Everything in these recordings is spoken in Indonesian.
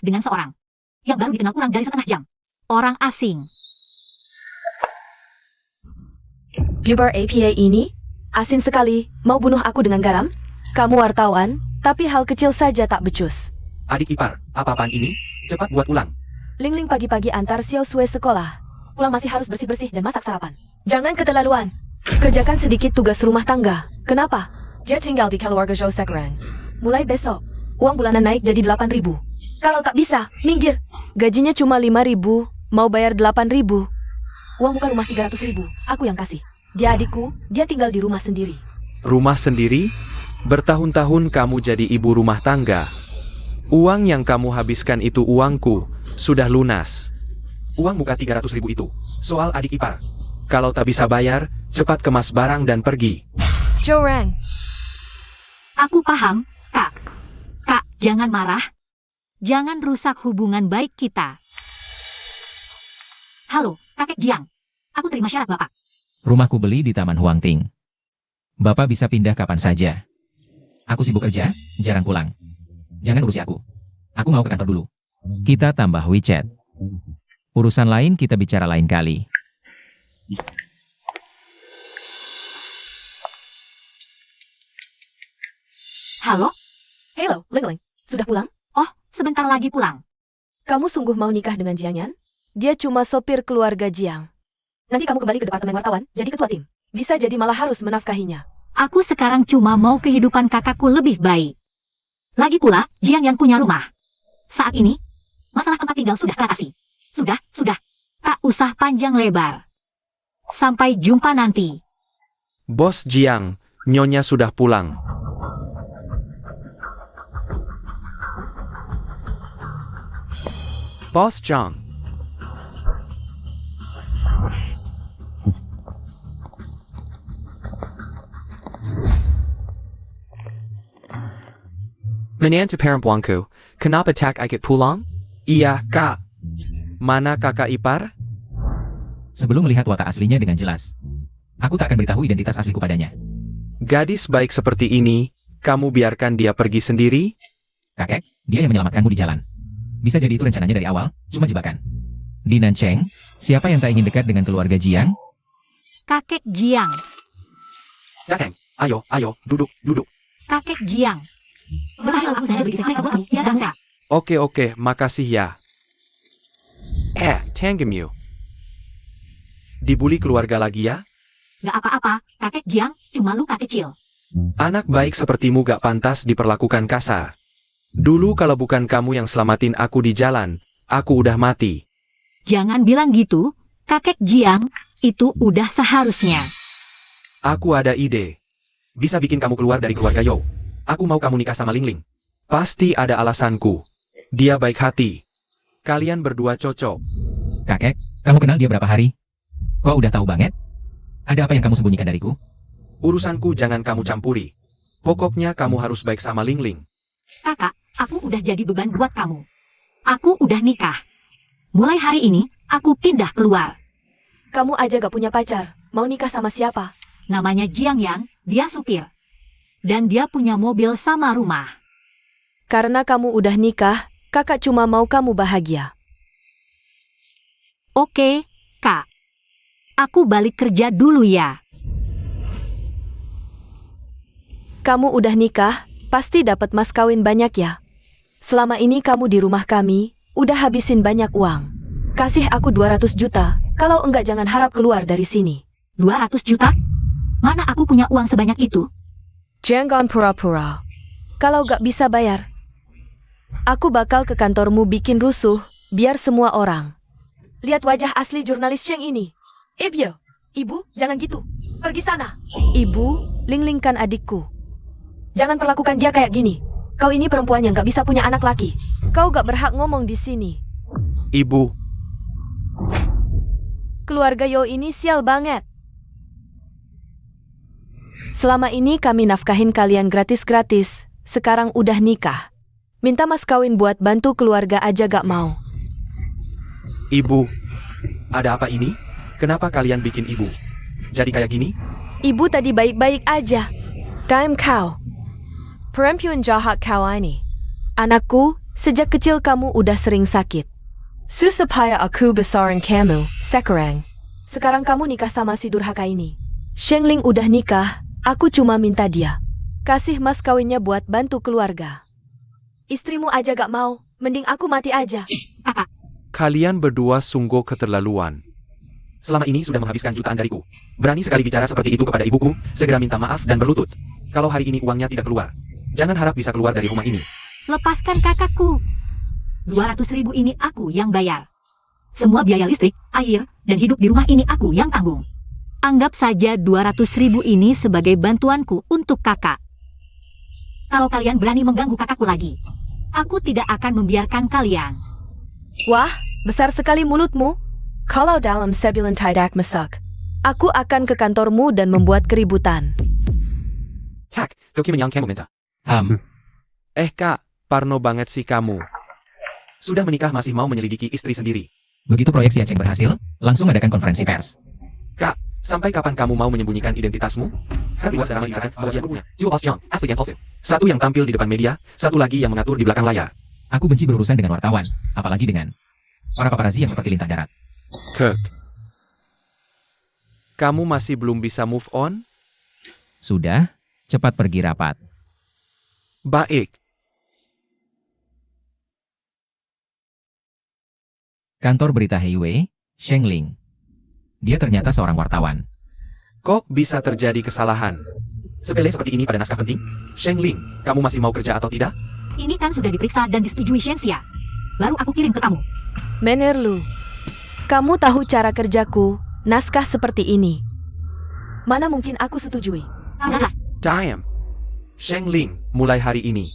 dengan seorang yang baru dikenal kurang dari setengah jam. Orang asing. Bubar APA ini? Asin sekali, mau bunuh aku dengan garam? Kamu wartawan, tapi hal kecil saja tak becus. Adik ipar, apa-apaan ini? Cepat buat ulang. Ling-ling pagi-pagi antar Xiao Sue sekolah. Pulang masih harus bersih-bersih dan masak sarapan. Jangan keterlaluan. Kerjakan sedikit tugas rumah tangga. Kenapa? Dia tinggal di keluarga Zhou Sekarang. Mulai besok, uang bulanan naik jadi 8.000. Kalau tak bisa, minggir. Gajinya cuma 5.000, mau bayar 8.000. Uang muka rumah 300.000, aku yang kasih. Dia adikku, dia tinggal di rumah sendiri. Rumah sendiri? Bertahun-tahun kamu jadi ibu rumah tangga. Uang yang kamu habiskan itu uangku, sudah lunas. Uang muka 300.000 itu, soal adik ipar. Kalau tak bisa bayar, cepat kemas barang dan pergi. Zhou Rang. Aku paham, Kak. Kak, jangan marah. Jangan rusak hubungan baik kita. Halo, Kakek Jiang. Aku terima syarat Bapak. Rumahku beli di Taman Huangting. Bapak bisa pindah kapan saja. Aku sibuk kerja, jarang pulang. Jangan urusi aku. Aku mau ke kantor dulu. Kita tambah WeChat. Urusan lain kita bicara lain kali. Halo? Halo, Ling-ling. Sudah pulang? Oh, sebentar lagi pulang. Kamu sungguh mau nikah dengan Jiang? Dia cuma sopir keluarga Jiang. Nanti kamu kembali ke departemen wartawan, jadi ketua tim. Bisa jadi malah harus menafkahinya. Aku sekarang cuma mau kehidupan kakakku lebih baik. Lagi pula, Jiang Yan punya rumah. Saat ini, masalah tempat tinggal sudah teratasi. Sudah. Tak usah panjang lebar. Sampai jumpa nanti. Bos Jiang, Nyonya sudah pulang. Bos Jiang. Menantu perempuanku, kenapa tak ikut pulang? Iya, Kak. Mana kakak ipar? Sebelum melihat watak aslinya dengan jelas, aku tak akan beritahu identitas asliku padanya. Gadis baik seperti ini, kamu biarkan dia pergi sendiri? Kakek, dia yang menyelamatkanmu di jalan. Bisa jadi itu rencananya dari awal, cuma jebakan. Di Nancheng, siapa yang tak ingin dekat dengan keluarga Jiang? Kakek Jiang. Jangan, ayo, duduk. Kakek Jiang. Berbahaya aku saja begitu mereka buat kamu, ya bangsa. Oke, makasih ya. Tanggemu. Dibully keluarga lagi ya? Gak apa-apa, kakek Jiang, cuma luka kecil. Anak baik sepertimu gak pantas diperlakukan kasar. Dulu kalau bukan kamu yang selamatin aku di jalan, aku udah mati. Jangan bilang gitu, kakek Jiang, itu udah seharusnya. Aku ada ide. Bisa bikin kamu keluar dari keluarga Yo. Aku mau kamu nikah sama Ling-ling. Pasti ada alasanku. Dia baik hati. Kalian berdua cocok. Kakek, kamu kenal dia berapa hari? Kok udah tahu banget? Ada apa yang kamu sembunyikan dariku? Urusanku jangan kamu campuri. Pokoknya kamu harus baik sama Ling-ling. Kakak, aku udah jadi beban buat kamu. Aku udah nikah. Mulai hari ini, aku pindah keluar. Kamu aja gak punya pacar, mau nikah sama siapa? Namanya Jiang Yan, dia supir. Dan dia punya mobil sama rumah. Karena kamu udah nikah, kakak cuma mau kamu bahagia. Oke, Kak. Aku balik kerja dulu ya. Kamu udah nikah, pasti dapat mas kawin banyak ya. Selama ini kamu di rumah kami, udah habisin banyak uang. Kasih aku 200 juta, kalau enggak jangan harap keluar dari sini. 200 juta? Mana aku punya uang sebanyak itu? Jangan pura-pura. Kalau gak bisa bayar, aku bakal ke kantormu bikin rusuh, biar semua orang lihat wajah asli jurnalis Cheng ini. Ibu, jangan gitu. Pergi sana. Ibu, Ling-ling kan adikku. Jangan perlakukan dia kayak gini. Kau ini perempuan yang gak bisa punya anak laki. Kau gak berhak ngomong di sini. Ibu. Keluarga Yo ini sial banget. Selama ini kami nafkahin kalian gratis-gratis. Sekarang udah nikah. Minta mas kawin buat bantu keluarga aja gak mau. Ibu. Ada apa ini? Kenapa kalian bikin ibu jadi kayak gini? Ibu tadi baik-baik aja. Time kau. Perempuan jahat kau ini. Anakku, Sejak kecil kamu udah sering sakit. Supaya aku besarin kamu, sekarang. Sekarang kamu nikah sama si durhaka ini. Shengling udah nikah, aku cuma minta dia kasih mas kawinnya buat bantu keluarga. Istrimu aja gak mau, mending aku mati aja. Kalian berdua sungguh keterlaluan. Selama ini sudah menghabiskan jutaan dariku. Berani sekali bicara seperti itu kepada ibuku, segera minta maaf dan berlutut. Kalau hari ini uangnya tidak keluar, jangan harap bisa keluar dari rumah ini. Lepaskan kakakku. 200.000 ini aku yang bayar. Semua biaya listrik, air, dan hidup di rumah ini aku yang tanggung. Anggap saja 200.000 ini sebagai bantuanku untuk kakak. Kalau kalian berani mengganggu kakakku lagi, aku tidak akan membiarkan kalian. Wah, besar sekali mulutmu. Kalau dalam sebulan tidak masak, aku akan ke kantormu dan membuat keributan. Hak, Doki menyang kamu minta. Kak, parno banget sih kamu. Sudah menikah masih mau menyelidiki istri sendiri. Begitu proyek si Aceng berhasil, langsung adakan konferensi pers. Kak, sampai kapan kamu mau menyembunyikan identitasmu? Sekarang dua sedang membicarakan bahwa dia punya dual Xiang, asli yang palsu. Satu yang tampil di depan media, satu lagi yang mengatur di belakang layar. Aku benci berurusan dengan wartawan, apalagi dengan para paparazi yang seperti lintah darat. Kirk, kamu masih belum bisa move on? Sudah, cepat pergi rapat. Baik. Kantor berita Heiwei, Shengling. Dia ternyata seorang wartawan. Kok bisa terjadi kesalahan? Sepele seperti ini pada naskah penting? Shengling, kamu masih mau kerja atau tidak? Ini kan sudah diperiksa dan disetujui Shenxia. Baru aku kirim ke kamu. Menerlu, kamu tahu cara kerjaku, naskah seperti ini. Mana mungkin aku setujui? Damn. Shengling, mulai hari ini,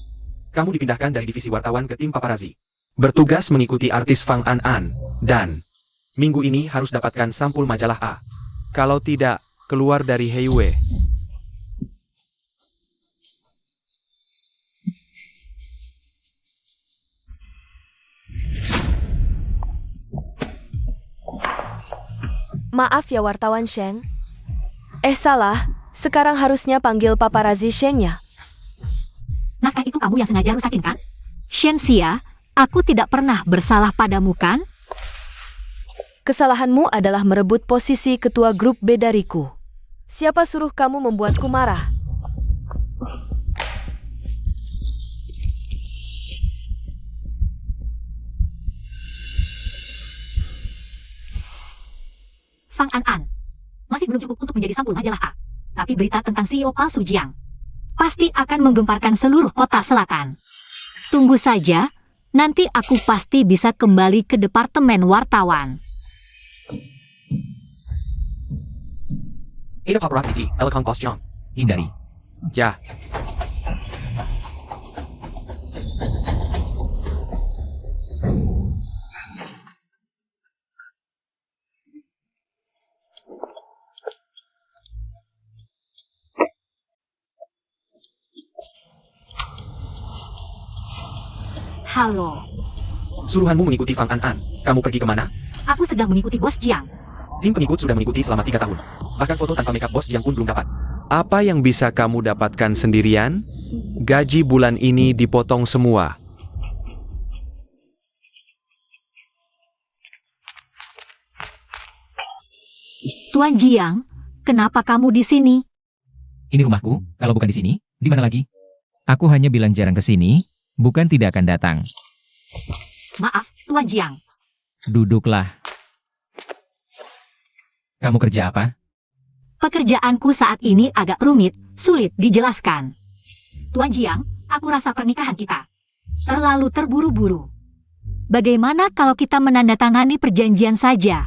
kamu dipindahkan dari divisi wartawan ke tim paparazi. Bertugas mengikuti artis Fang An, dan minggu ini harus dapatkan sampul majalah A. Kalau tidak, keluar dari Heiwei. Maaf ya wartawan Sheng. Salah, sekarang harusnya panggil paparazi Shengnya. Naskah itu kamu yang sengaja rusakin kan? Shenxia, aku tidak pernah bersalah padamu kan? Kesalahanmu adalah merebut posisi ketua grup B dariku. Siapa suruh kamu membuatku marah? Fang An. Masih belum cukup untuk menjadi sampul majalah A. Tapi berita tentang CEO palsu Jiang pasti akan menggemparkan seluruh kota selatan. Tunggu saja, nanti aku pasti bisa kembali ke departemen wartawan. Ada paparazzi, Elkong Bos John. Hindari. Ya. Halo, Suruhanmu mengikuti Fang An. Kamu pergi kemana? aku sedang mengikuti Bos Jiang. Tim pengikut sudah mengikuti selama 3 tahun. Bahkan foto tanpa makeup Bos Jiang pun belum dapat. Apa yang bisa kamu dapatkan sendirian? Gaji bulan ini dipotong semua. Tuan Jiang, kenapa kamu di sini? Ini rumahku, kalau bukan di sini, di mana lagi? Aku hanya bilang jarang ke sini, bukan tidak akan datang. Maaf, Tuan Jiang. Duduklah. Kamu kerja apa? Pekerjaanku saat ini agak rumit, sulit dijelaskan. Tuan Jiang, aku rasa pernikahan kita terlalu terburu-buru. Bagaimana kalau kita menandatangani perjanjian saja?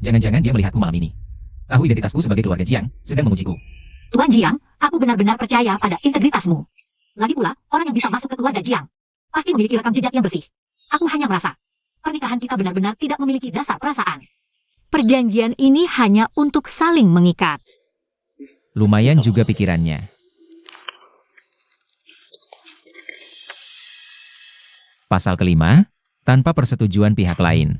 Jangan-jangan dia melihatku malam ini. Tahu identitasku sebagai keluarga Jiang, sedang mengujiku. Tuan Jiang, aku benar-benar percaya pada integritasmu. Lagi pula, orang yang bisa masuk ke keluarga Jiang pasti memiliki rekam jejak yang bersih. Aku hanya merasa pernikahan kita benar-benar tidak memiliki dasar perasaan. Perjanjian ini hanya untuk saling mengikat. Lumayan juga pikirannya. Pasal kelima, tanpa persetujuan pihak lain.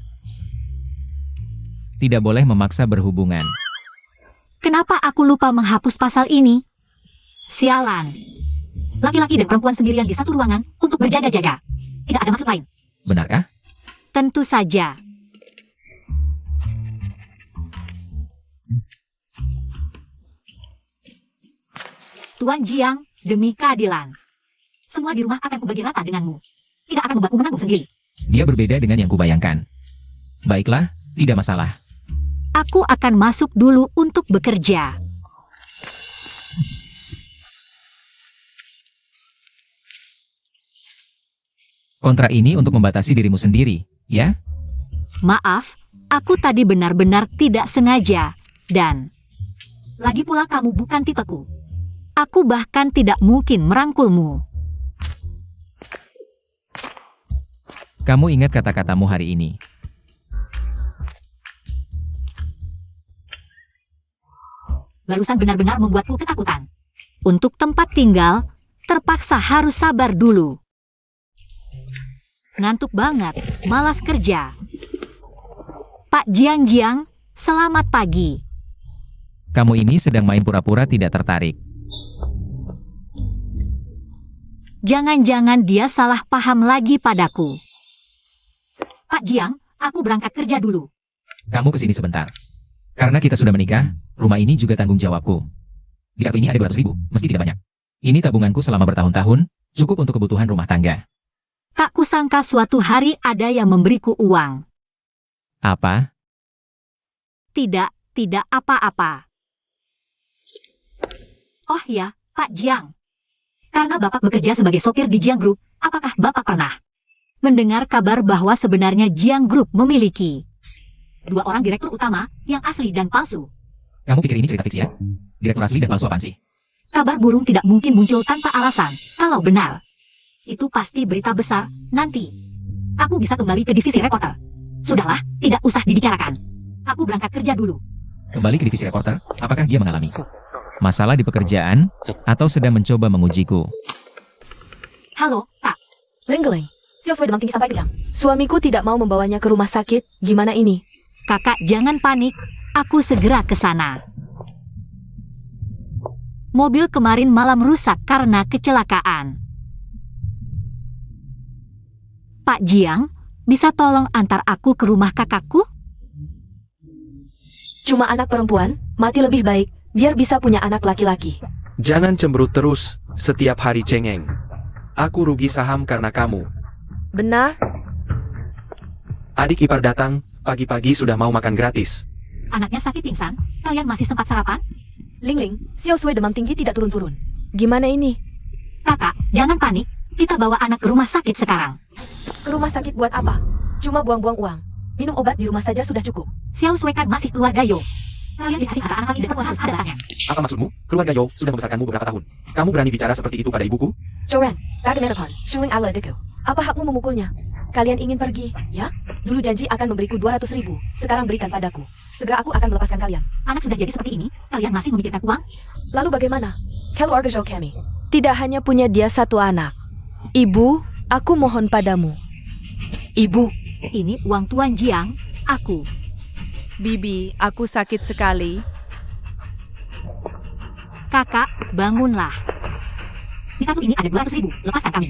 Tidak boleh memaksa berhubungan. Kenapa aku lupa menghapus pasal ini? Sialan. Laki-laki dan perempuan sendirian di satu ruangan untuk berjaga-jaga. Tidak ada maksud lain. Benarkah? Tentu saja. Tuan Jiang, demi keadilan. Semua di rumah akan kubagi rata denganmu. Tidak akan membuatmu menanggung sendiri. Dia berbeda dengan yang kubayangkan. Baiklah, tidak masalah. Aku akan masuk dulu untuk bekerja. Kontrak ini untuk membatasi dirimu sendiri, ya? Maaf, aku tadi benar-benar tidak sengaja. Dan lagi pula kamu bukan tipeku. Aku bahkan tidak mungkin merangkulmu. Kamu ingat kata-katamu hari ini. Barusan benar-benar membuatku ketakutan. Untuk tempat tinggal, terpaksa harus sabar dulu. Ngantuk banget, malas kerja. Pak Jiang, selamat pagi. Kamu ini sedang main pura-pura tidak tertarik. Jangan-jangan dia salah paham lagi padaku. Pak Jiang, aku berangkat kerja dulu. Kamu kesini sebentar. Karena kita sudah menikah, rumah ini juga tanggung jawabku. Di kartu ini ada 200.000, meski tidak banyak. Ini tabunganku selama bertahun-tahun, cukup untuk kebutuhan rumah tangga. Tak kusangka suatu hari ada yang memberiku uang. Apa? Tidak apa-apa. Oh ya, Pak Jiang. Karena Bapak bekerja sebagai sopir di Jiang Group, apakah Bapak pernah mendengar kabar bahwa sebenarnya Jiang Group memiliki 2 orang direktur utama yang asli dan palsu? Kamu pikir ini cerita fiksi ya? Direktur asli dan palsu apaan sih? Kabar burung tidak mungkin muncul tanpa alasan. Kalau benar, itu pasti berita besar. Nanti, aku bisa kembali ke divisi reporter. Sudahlah, tidak usah dibicarakan. Aku berangkat kerja dulu. Kembali ke divisi reporter, apakah dia mengalami masalah di pekerjaan, atau sedang mencoba mengujiku? Halo, Kak. Lingling, Xiao Sui demam tinggi sampai kejang. Suamiku tidak mau membawanya ke rumah sakit. Gimana ini? Kakak jangan panik. Aku segera ke sana. Mobil kemarin malam rusak karena kecelakaan. Pak Jiang, bisa tolong antar aku ke rumah kakakku? Cuma anak perempuan, mati lebih baik, biar bisa punya anak laki-laki. Jangan cemberut terus, setiap hari cengeng. Aku rugi saham karena kamu. Benar? Adik ipar datang, pagi-pagi sudah mau makan gratis. Anaknya sakit pingsan, kalian masih sempat sarapan? Lingling, Xiao Sui demam tinggi tidak turun-turun. Gimana ini? Kakak, jangan panik. Kita bawa anak ke rumah sakit sekarang. Ke rumah sakit buat apa? Cuma buang-buang uang. Minum obat di rumah saja sudah cukup. Xiao Sui kan masih keluarga Yo. Kalian dikasih anak laki dan perempuan harus ada batasnya. Apa maksudmu? Keluarga Yo sudah membesarkanmu beberapa tahun. Kamu berani bicara seperti itu pada ibuku? Joanne, Bagamenopon, Shuling ala deku. Apa hakmu memukulnya? Kalian ingin pergi, ya? Dulu janji akan memberiku 200.000. Sekarang berikan padaku. Segera aku akan melepaskan kalian. Anak sudah jadi seperti ini, kalian masih memikirkan uang? Lalu bagaimana? Keluarga Jo kami tidak hanya punya dia satu anak. Ibu, aku mohon padamu. Ibu, Ini uang Tuan Jiang, aku. Bibi, aku sakit sekali. Kakak, bangunlah. Di kartu ini ada 200.000, lepaskan kami.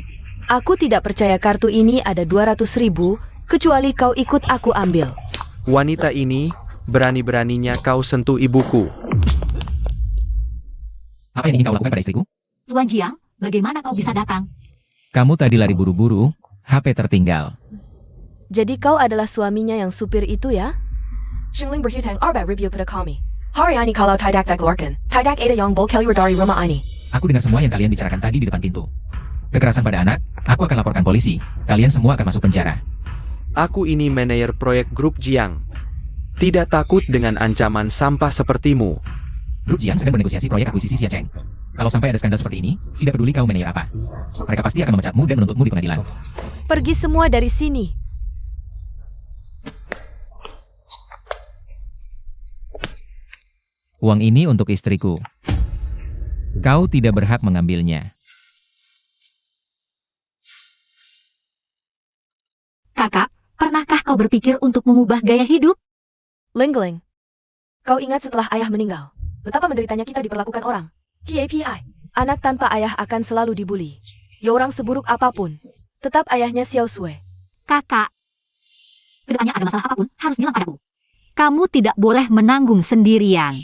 aku tidak percaya kartu ini ada 200.000, kecuali kau ikut aku ambil. Wanita ini, berani-beraninya kau sentuh ibuku. Apa yang ingin kau lakukan pada istriku? Tuan Jiang, bagaimana kau bisa datang? Kamu tadi lari buru-buru, HP tertinggal. Jadi kau adalah suaminya yang supir itu ya? Shingling berhutang arba review pada kami. Hari ini kalau tidak dikeluarkan, tidak ada yang boleh keluar dari rumah ini. Aku dengar semua yang kalian bicarakan tadi di depan pintu. Kekerasan pada anak, aku akan laporkan polisi. Kalian semua akan masuk penjara. Aku ini manajer proyek grup Jiang. Tidak takut dengan ancaman sampah sepertimu. Grup Jiang sedang bernegosiasi proyek akuisisi Xiacheng. Kalau sampai ada skandal seperti ini, tidak peduli kau manajer apa. Mereka pasti akan memecatmu dan menuntutmu di pengadilan. Pergi semua dari sini. Uang ini untuk istriku. Kau tidak berhak mengambilnya. Kakak, pernahkah kau berpikir untuk mengubah gaya hidup? Lingling, kau ingat setelah ayah meninggal, betapa menderitanya kita diperlakukan orang. TAPI, anak tanpa ayah akan selalu dibuli. Ya orang seburuk apapun, Tetap ayahnya Xiao Sui. Kakak, kedepannya ada masalah apapun, harus bilang padaku. Kamu tidak boleh menanggung sendirian.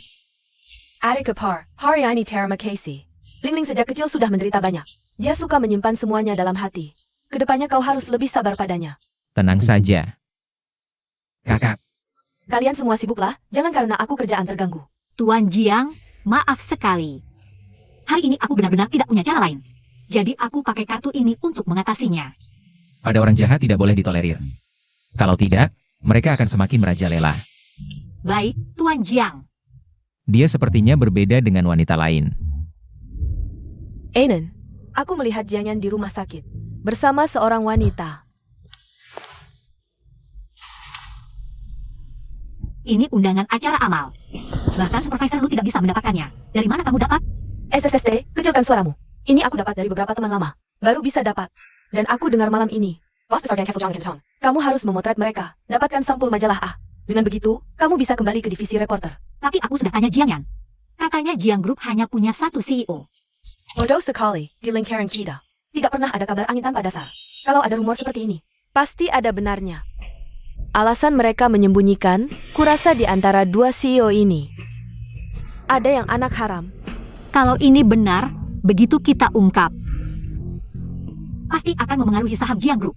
Adik Kepar, hari ini terima kasih. Lingling sejak kecil sudah menderita banyak. Dia suka menyimpan semuanya dalam hati. Kedepannya kau harus lebih sabar padanya. Tenang saja. Kakak, Kalian semua sibuklah, jangan karena aku kerjaan terganggu. Tuan Jiang, maaf sekali. Hari ini aku benar-benar tidak punya cara lain. Jadi aku pakai kartu ini untuk mengatasinya. pada orang jahat tidak boleh ditolerir. Kalau tidak, mereka akan semakin merajalela. Baik, Tuan Jiang. Dia sepertinya berbeda dengan wanita lain. Ainen, aku melihat Jiangyan di rumah sakit. Bersama seorang wanita. Ini undangan acara amal. Bahkan supervisor lu tidak bisa mendapatkannya. Dari mana kamu dapat? SSSD, kecilkan suaramu. Ini aku dapat dari beberapa teman lama. Baru bisa dapat. Dan aku dengar malam ini. Bos besar Castle Chong. Kamu harus memotret mereka. Dapatkan sampul majalah A. Dengan begitu, kamu bisa kembali ke divisi reporter. Tapi aku sudah tanya Jiangyan. Katanya Jiang Group hanya punya satu CEO. Bodoh sekali, di lingkaran kita. Tidak pernah ada kabar angin tanpa dasar. Kalau ada rumor seperti ini, pasti ada benarnya. Alasan mereka menyembunyikan, kurasa di antara dua CEO ini. Ada yang anak haram. Kalau ini benar, begitu kita ungkap, pasti akan memengaruhi saham Jiang Group.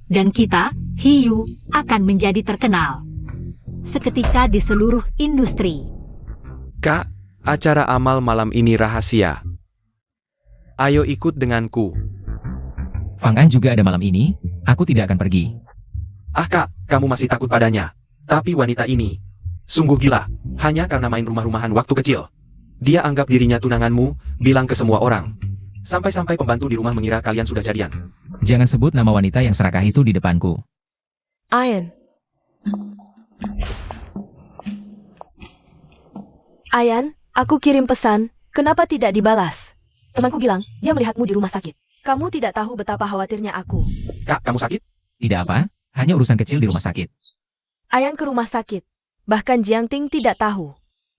Dan kita, Hiu, akan menjadi terkenal. Seketika di seluruh industri. Kak, acara amal malam ini rahasia. Ayo ikut denganku. Fang An juga ada malam ini, aku tidak akan pergi. Ah kak, kamu masih takut padanya. Tapi wanita ini, sungguh gila, hanya karena main rumah-rumahan waktu kecil. Dia anggap dirinya tunanganmu, bilang ke semua orang. Sampai-sampai pembantu di rumah mengira kalian sudah jadian. Jangan sebut nama wanita yang serakah itu di depanku. Ayan. Ayan, aku kirim pesan, kenapa tidak dibalas? Temanku bilang, dia melihatmu di rumah sakit. Kamu tidak tahu betapa khawatirnya aku. Kak, kamu sakit? Tidak apa, hanya urusan kecil di rumah sakit. Ayan ke rumah sakit. Bahkan Jiang Ting tidak tahu.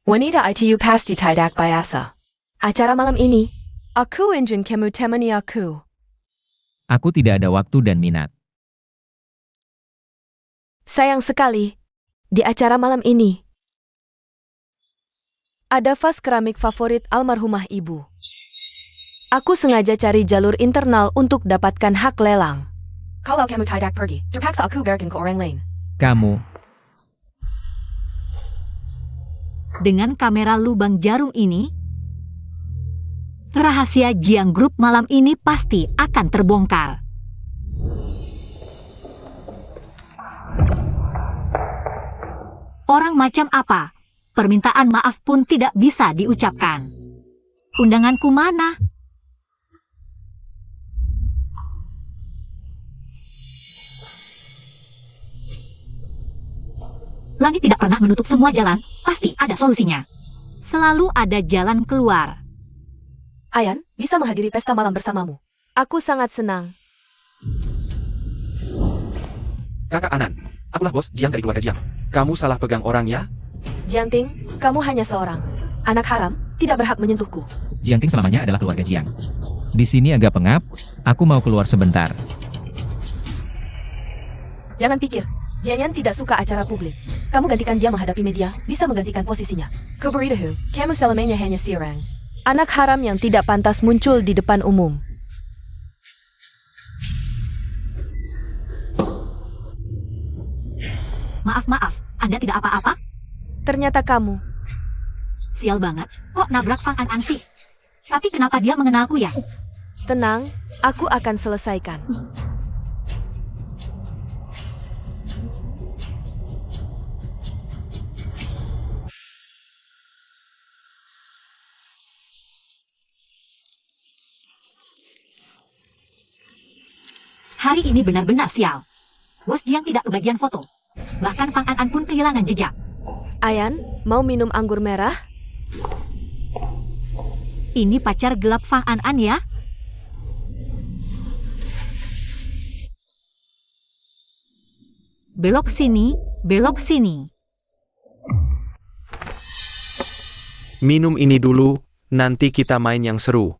Wanita ITU pasti tidak biasa. Acara malam ini, aku ingin kamu temani aku. Aku tidak ada waktu dan minat. Sayang sekali, di acara malam ini, ada vas keramik favorit almarhumah ibu. Aku sengaja cari jalur internal untuk dapatkan hak lelang. Kalau kamu tidak pergi, terpaksa aku berikan ke orang lain. Kamu, Dengan kamera lubang jarum ini, rahasia Jiang Group malam ini pasti akan terbongkar. Orang macam apa? Permintaan maaf pun tidak bisa diucapkan. Undanganku mana? Langit tidak pernah menutup semua jalan, pasti ada solusinya. Selalu ada jalan keluar. Ayan, bisa menghadiri pesta malam bersamamu. Aku sangat senang. Kakak Anan, akulah bos Jiang dari keluarga Jiang. Kamu salah pegang orang ya? Jiang Ting, kamu hanya seorang anak haram, tidak berhak menyentuhku. Jiang Ting selamanya adalah keluarga Jiang. Di sini agak pengap, aku mau keluar sebentar. Jangan pikir, Jiangyan tidak suka acara publik. Kamu gantikan dia menghadapi media, bisa menggantikan posisinya. Kuberitahu, kamu selamanya hanya seorang anak haram yang tidak pantas muncul di depan umum. Maaf, Anda tidak apa-apa? Ternyata kamu. Sial banget, kok nabrak Fang An sih? Tapi kenapa dia mengenalku ya? Tenang, aku akan selesaikan. Hari ini benar-benar sial. Bos Jiang tidak kebagian foto. Bahkan Fang An pun kehilangan jejak. Ayan, mau minum anggur merah? Ini pacar gelap Fang An ya? Belok sini, belok sini. Minum ini dulu, nanti kita main yang seru.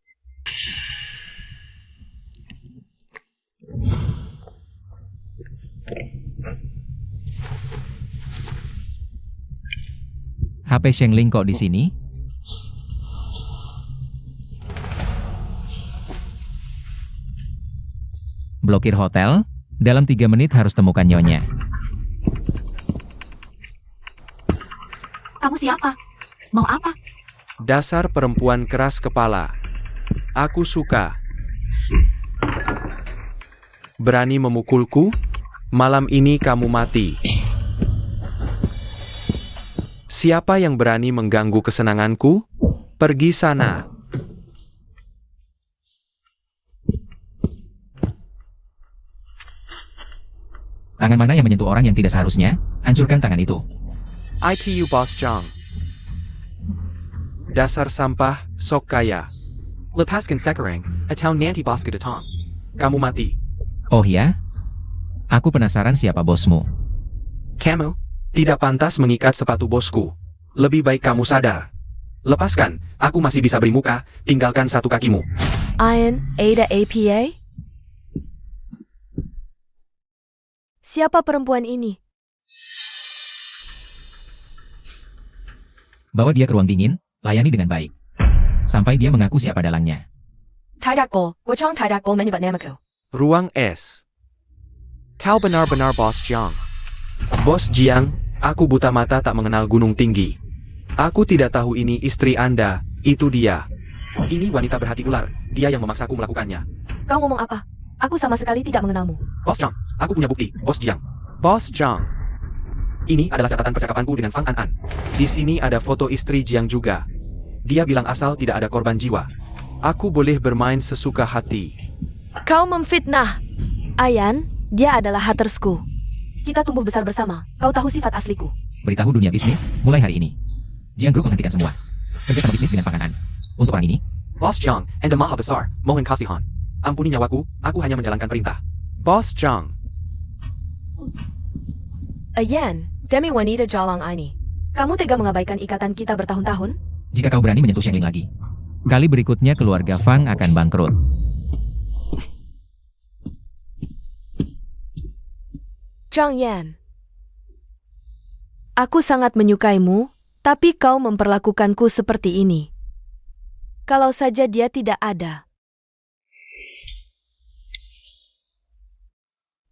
HP Shengling kok di sini? Blokir hotel, dalam 3 menit harus temukan Nyonya. Kamu siapa? Mau apa? Dasar perempuan keras kepala. Aku suka. Berani memukulku? Malam ini kamu mati. Siapa yang berani mengganggu kesenanganku? Pergi sana. Tangan mana yang menyentuh orang yang tidak seharusnya? Hancurkan tangan itu. ITU Boss Jang. Dasar sampah, sok kaya. Lepaskan sekarang, atau nanti bos ke datang. Kamu mati. Oh ya? Aku penasaran siapa bosmu. Kamu tidak pantas mengikat sepatu bosku. Lebih baik kamu sadar. Lepaskan, aku masih bisa beri muka, tinggalkan satu kakimu. Ian, Ada APA? Siapa perempuan ini? Bawa dia ke ruang dingin, layani dengan baik. Sampai dia mengaku siapa dalangnya. Tidakbo, Wachong Tidakbo menyebat namaku. Ruang S. Kau benar-benar Bos Jiang. Bos Jiang, aku buta mata tak mengenal gunung tinggi. Aku tidak tahu ini istri Anda, itu dia. Ini wanita berhati ular, dia yang memaksaku melakukannya. Kau ngomong apa? Aku sama sekali tidak mengenalmu. Bos Jiang, aku punya bukti, Bos Jiang. Bos Jiang. Ini adalah catatan percakapanku dengan Fang An. Di sini ada foto istri Jiang juga. Dia bilang asal tidak ada korban jiwa. Aku boleh bermain sesuka hati. Kau memfitnah. Ayan, dia adalah hattersku. Kita tumbuh besar bersama. Kau tahu sifat asliku. Beritahu dunia bisnis, mulai hari ini. Jiang Group menghentikan semua. Kerja sama bisnis dengan Fang An. Untuk orang ini, Bos Jiang, Anda maha besar, mohon kasihan. Ampuni nyawaku, aku hanya menjalankan perintah. Bos Jiang. Ayan, demi wanita jalang ini. Kamu tega mengabaikan ikatan kita bertahun-tahun? jika kau berani menyentuh Shengling lagi, kali berikutnya keluarga Fang akan bangkrut. Zhang Yan. Aku sangat menyukaimu, tapi kau memperlakukanku seperti ini. Kalau saja dia tidak ada.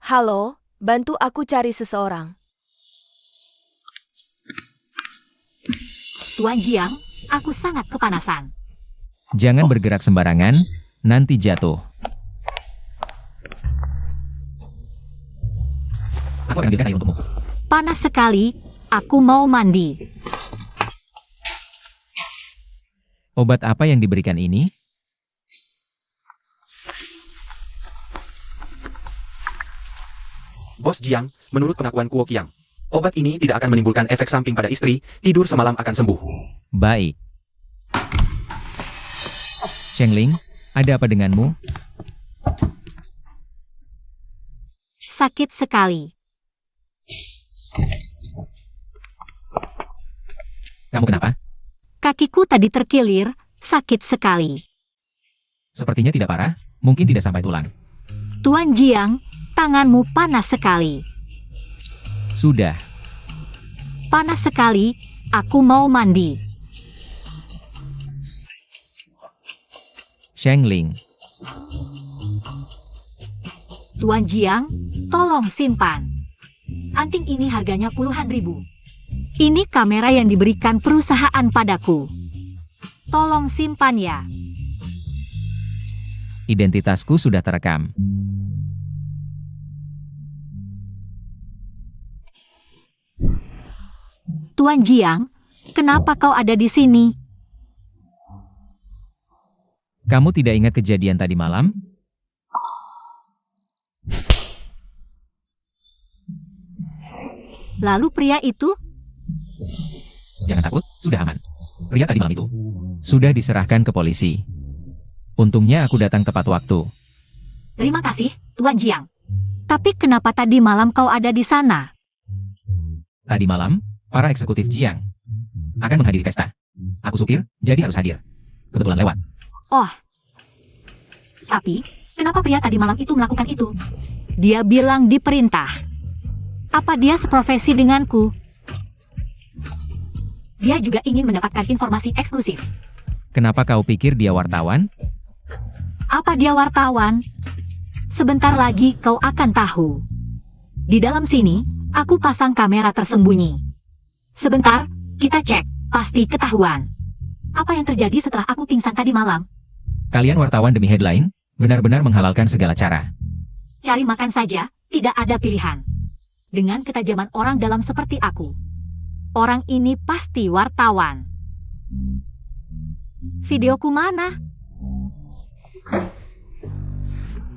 Halo, bantu aku cari seseorang. Tuan Jiang, aku sangat kepanasan. Jangan bergerak sembarangan, nanti jatuh. Aku akan ambilkan air untukmu. Panas sekali, aku mau mandi. Obat apa yang diberikan ini? Bos Jiang, menurut pengakuan Kuo Qiang, obat ini tidak akan menimbulkan efek samping pada istri, tidur semalam akan sembuh. Baik. Shengling, ada apa denganmu? Sakit sekali. Kamu kenapa? Kakiku tadi terkilir, sakit sekali. Sepertinya tidak parah, mungkin tidak sampai tulang. Tuan Jiang, tanganmu panas sekali. Sudah, Panas sekali, aku mau mandi. Shengling. Tuan Jiang, tolong simpan. Anting ini harganya puluhan ribu. Ini kamera yang diberikan perusahaan padaku. Tolong simpan ya. Identitasku sudah terekam. Tuan Jiang, kenapa kau ada di sini? Kamu tidak ingat kejadian tadi malam? Lalu pria itu? Jangan takut, sudah aman. Pria tadi malam itu sudah diserahkan ke polisi. Untungnya aku datang tepat waktu. Terima kasih, Tuan Jiang. Tapi kenapa tadi malam kau ada di sana? Tadi malam, para eksekutif Jiang akan menghadiri pesta. Aku supir, jadi harus hadir. Kebetulan lewat. Oh. Tapi, kenapa pria tadi malam itu melakukan itu? Dia bilang diperintah. Apa dia seprofesi denganku? Dia juga ingin mendapatkan informasi eksklusif. Kenapa kau pikir dia wartawan? Apa dia wartawan? Sebentar lagi kau akan tahu. Di dalam sini, aku pasang kamera tersembunyi. Sebentar, kita cek, pasti ketahuan. Apa yang terjadi setelah aku pingsan tadi malam? Kalian wartawan demi headline, benar-benar menghalalkan segala cara. Cari makan saja, tidak ada pilihan. Dengan ketajaman orang dalam seperti aku. Orang ini pasti wartawan. Videoku mana?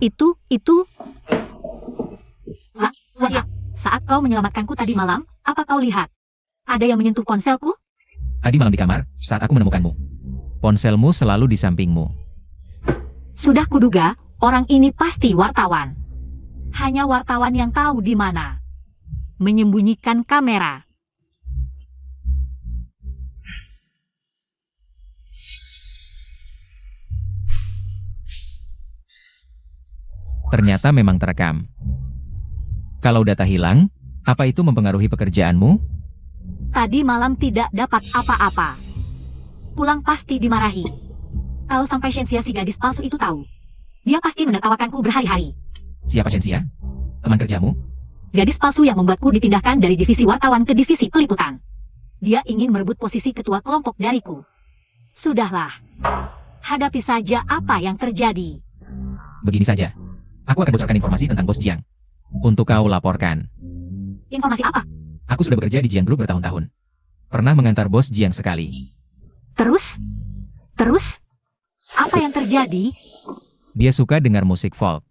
Itu. Wah, saat kau menyelamatkanku tadi malam, apa kau lihat? Ada yang menyentuh ponselku? Tadi malam di kamar, saat aku menemukanmu. Ponselmu selalu di sampingmu. Sudah kuduga, orang ini pasti wartawan. Hanya wartawan yang tahu di mana. Menyembunyikan kamera. Ternyata memang terekam. Kalau data hilang, apa itu mempengaruhi pekerjaanmu? Tadi malam tidak dapat apa-apa. Pulang pasti dimarahi. Kalau sampai Shensia si gadis palsu itu tahu, dia pasti menertawakanku berhari-hari. Siapa Shensia? Teman kerjamu? Gadis palsu yang membuatku dipindahkan dari divisi wartawan ke divisi peliputan. Dia ingin merebut posisi ketua kelompok dariku. Sudahlah. Hadapi saja apa yang terjadi. Begini saja. Aku akan bocorkan informasi tentang Bos Jiang. Untuk kau laporkan. Informasi apa? Aku sudah bekerja di Jiang Group bertahun-tahun. Pernah mengantar Bos Jiang sekali. Terus? Apa yang terjadi? Dia suka dengar musik folk.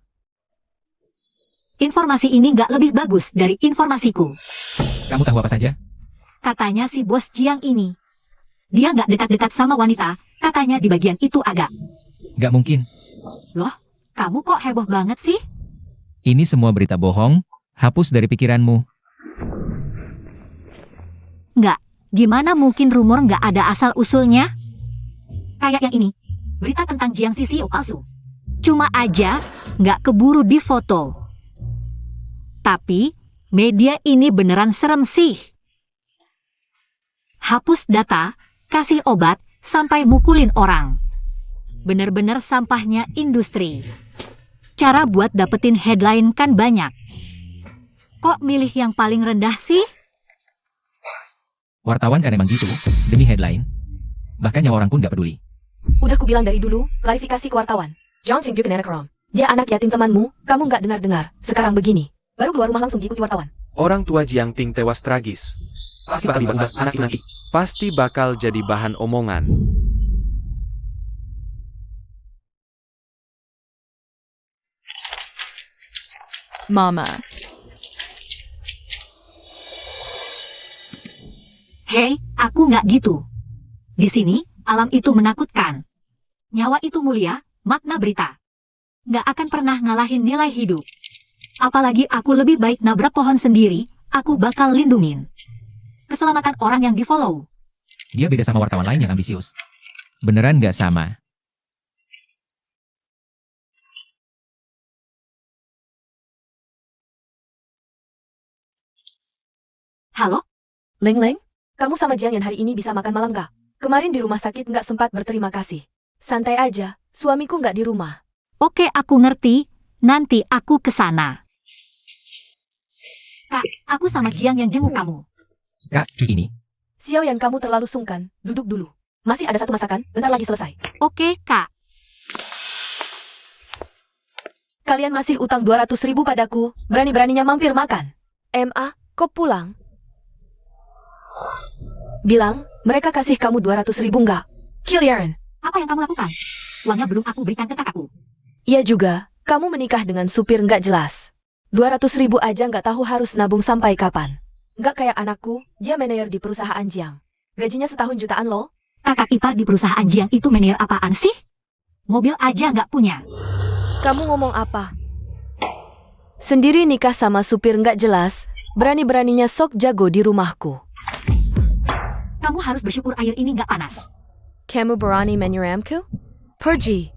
Informasi ini nggak lebih bagus dari informasiku. Kamu tahu apa saja? Katanya si Bos Jiang ini. Dia nggak dekat-dekat sama wanita, katanya di bagian itu agak. Gak mungkin. Loh, kamu kok heboh banget sih? Ini semua berita bohong, hapus dari pikiranmu. Nggak, gimana mungkin rumor nggak ada asal-usulnya? Kayak yang ini, berita tentang Jiang si CEO palsu. Cuma aja, nggak keburu difoto. Tapi, media ini beneran serem sih. Hapus data, kasih obat, sampai mukulin orang. Bener-bener sampahnya industri. Cara buat dapetin headline kan banyak. Kok milih yang paling rendah sih? Wartawan kan emang gitu, demi headline. Bahkan nyawa orang pun gak peduli. Udah kubilang dari dulu, klarifikasi ke wartawan. Zhang Qingyu ke nenek Rom. Dia anak yatim temanmu, kamu nggak dengar-dengar. Sekarang begini, baru keluar rumah langsung diikuti wartawan. Orang tua Jiang Ting tewas tragis. Pasti bakal dibahas anak itu nanti. Pasti bakal jadi bahan omongan. Mama. Hei, aku nggak gitu. Di sini, alam itu menakutkan. Nyawa itu mulia, makna berita. Nggak akan pernah ngalahin nilai hidup. Apalagi aku lebih baik nabrak pohon sendiri, aku bakal lindungin keselamatan orang yang di-follow. Dia beda sama wartawan lain yang ambisius. Beneran gak sama. Halo? Leng Leng, kamu sama Jiang yang hari ini bisa makan malam gak? Kemarin di rumah sakit nggak sempat berterima kasih. Santai aja, suamiku nggak di rumah. Oke, aku ngerti. Nanti aku ke sana. Kak, aku sama Jiang yang jenguk kamu. Kak, ini. Xiao yang kamu terlalu sungkan, duduk dulu. Masih ada satu masakan, bentar lagi selesai. Oke, Kak. Kalian masih utang 200.000 padaku, berani-beraninya mampir makan. MA, kok pulang? Bilang, mereka kasih kamu 200.000 nggak? Kill Yaren. Apa yang kamu lakukan? Uangnya belum aku berikan ke kakakku. Iya juga, kamu menikah dengan supir nggak jelas. 200.000 aja nggak tahu harus nabung sampai kapan. Nggak kayak anakku, dia manajer di perusahaan Jiang. Gajinya setahun jutaan loh. Kakak ipar di perusahaan Jiang itu manajer apaan sih? Mobil aja nggak punya. Kamu ngomong apa? Sendiri nikah sama supir nggak jelas, berani-beraninya sok jago di rumahku. Kamu harus bersyukur air ini nggak panas. Kamu berani menyuramku? Pergi.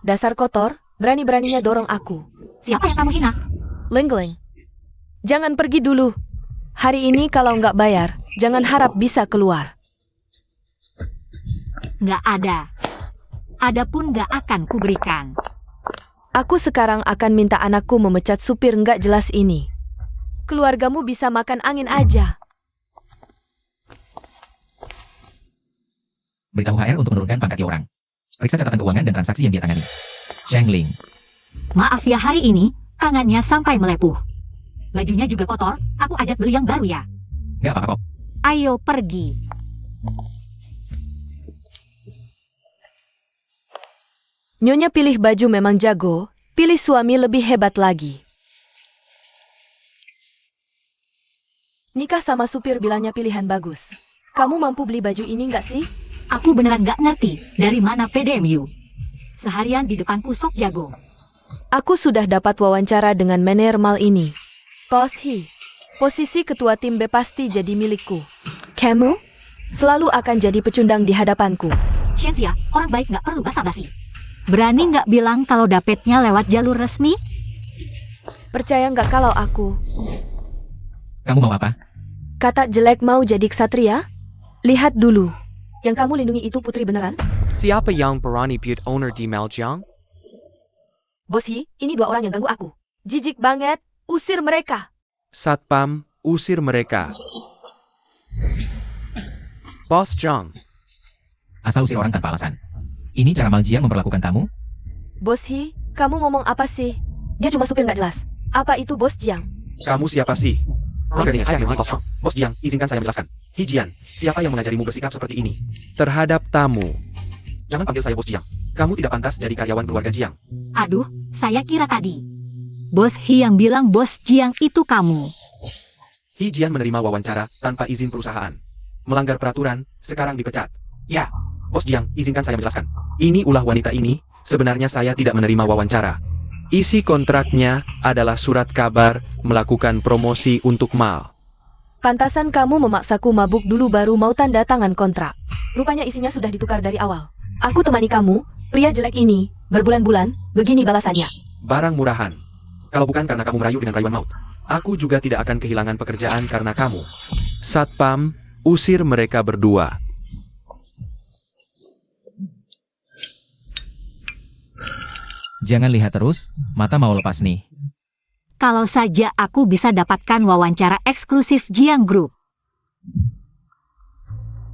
Dasar kotor, berani-beraninya dorong aku. Siapa yang kamu hina? Lengling. Jangan pergi dulu. Hari ini kalau nggak bayar, Jangan harap bisa keluar. Nggak ada. Adapun nggak akan kuberikan. Aku sekarang akan minta anakku memecat supir nggak jelas ini. Keluargamu bisa makan angin aja. Beritahu HR untuk menurunkan pangkat orang. Periksa catatan keuangan dan transaksi yang dia tangani. Cheng Ling. Maaf ya, hari ini tangannya sampai melepuh. Bajunya juga kotor, aku ajak beli yang baru ya. Gak apa-apa kok. Ayo pergi. Nyonya pilih baju memang jago, pilih suami lebih hebat lagi. Nikah sama supir bilangnya pilihan bagus. Kamu mampu beli baju ini nggak sih? Aku beneran nggak ngerti dari mana PDMU. Seharian di depanku sok jago. Aku sudah dapat wawancara dengan manajer mal ini. Bos He, posisi ketua tim B pasti jadi milikku. Kamu selalu akan jadi pecundang di hadapanku. Shenxia, orang baik nggak perlu basa-basi. Berani nggak bilang kalau dapetnya lewat jalur resmi? Percaya nggak kalau aku Kamu mau apa? kata jelek mau jadi ksatria? Lihat dulu. Yang kamu lindungi itu putri beneran? Siapa yang berani put owner di Maljiang? Bos He, ini dua orang yang ganggu aku. Jijik banget, usir mereka. Satpam, usir mereka. Bos Jiang. Asal usir orang tanpa alasan. Ini cara Maljiang memperlakukan tamu? Bos He, kamu ngomong apa sih? Dia cuma supir nggak jelas. Apa itu Bos Jiang? Kamu siapa sih? Bos Jiang, izinkan saya menjelaskan. Hijian, siapa yang mengajarimu bersikap seperti ini? Terhadap tamu. Jangan panggil saya Bos Jiang. Kamu tidak pantas jadi karyawan keluarga Jiang. Aduh, saya kira tadi Bos He yang bilang Bos Jiang itu kamu. Hijian menerima wawancara tanpa izin perusahaan. Melanggar peraturan, sekarang dipecat. Ya, Bos Jiang, izinkan saya menjelaskan. Ini ulah wanita ini, sebenarnya saya tidak menerima wawancara. Isi kontraknya adalah surat kabar melakukan promosi untuk mal. Pantasan kamu memaksaku mabuk dulu baru mau tanda tangan kontrak. Rupanya isinya sudah ditukar dari awal. Aku temani kamu, pria jelek ini, berbulan-bulan, begini balasannya. Barang murahan. Kalau bukan karena kamu merayu dengan rayuan maut, aku juga tidak akan kehilangan pekerjaan karena kamu. Satpam, usir mereka berdua. Jangan lihat terus, mata mau lepas nih. Kalau saja aku bisa dapatkan wawancara eksklusif Jiang Group.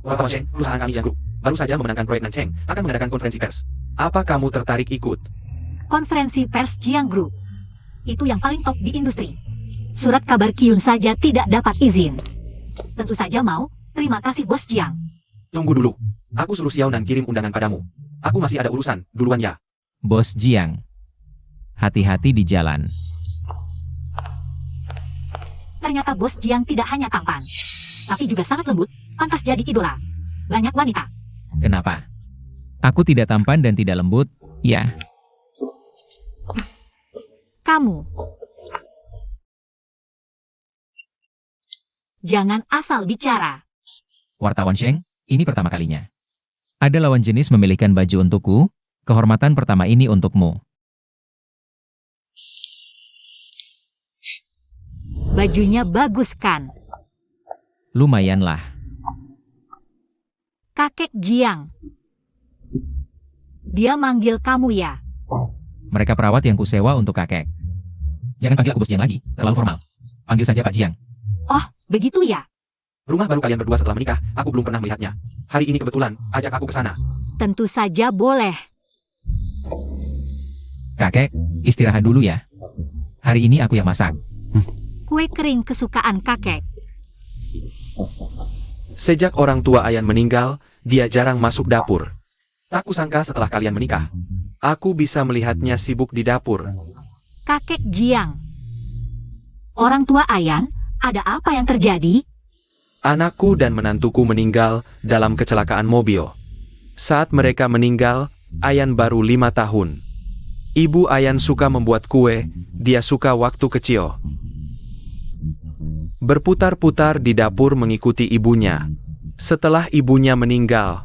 Wartawan Cheng, perusahaan kami Jiang Group, baru saja memenangkan proyek Nancheng, akan mengadakan konferensi pers. Apa kamu tertarik ikut? Konferensi pers Jiang Group. Itu yang paling top di industri. Surat kabar Kyun saja tidak dapat izin. Tentu saja mau, terima kasih Bos Jiang. Tunggu dulu, aku suruh Xiaonan kirim undangan padamu. Aku masih ada urusan, duluan ya. Bos Jiang. Hati-hati di jalan. Ternyata Bos Jiang tidak hanya tampan, tapi juga sangat lembut, pantas jadi idola banyak wanita. Kenapa? Aku tidak tampan dan tidak lembut, ya. Kamu jangan asal bicara. Wartawan Sheng, ini pertama kalinya. Ada lawan jenis memilihkan baju untukku, kehormatan pertama ini untukmu. Bajunya bagus kan? Lumayanlah. Kakek Jiang. Dia manggil kamu ya? Mereka perawat yang kusewa untuk kakek. Jangan panggil aku Bos Jiang lagi, terlalu formal. Panggil saja Pak Jiang. Oh, begitu ya? Rumah baru kalian berdua setelah menikah, aku belum pernah melihatnya. Hari ini kebetulan, ajak aku ke sana. Tentu saja boleh. Kakek, istirahat dulu ya. Hari ini aku yang masak. Kue kering kesukaan kakek. Sejak orang tua Ayan meninggal, dia jarang masuk dapur. Tak kusangka setelah kalian menikah, aku bisa melihatnya sibuk di dapur. Kakek Jiang. Orang tua Ayan, ada apa yang terjadi? Anakku dan menantuku meninggal dalam kecelakaan mobil. Saat mereka meninggal, Ayan baru 5 tahun. Ibu Ayan suka membuat kue, dia suka waktu kecil. Berputar-putar di dapur mengikuti ibunya. Setelah ibunya meninggal,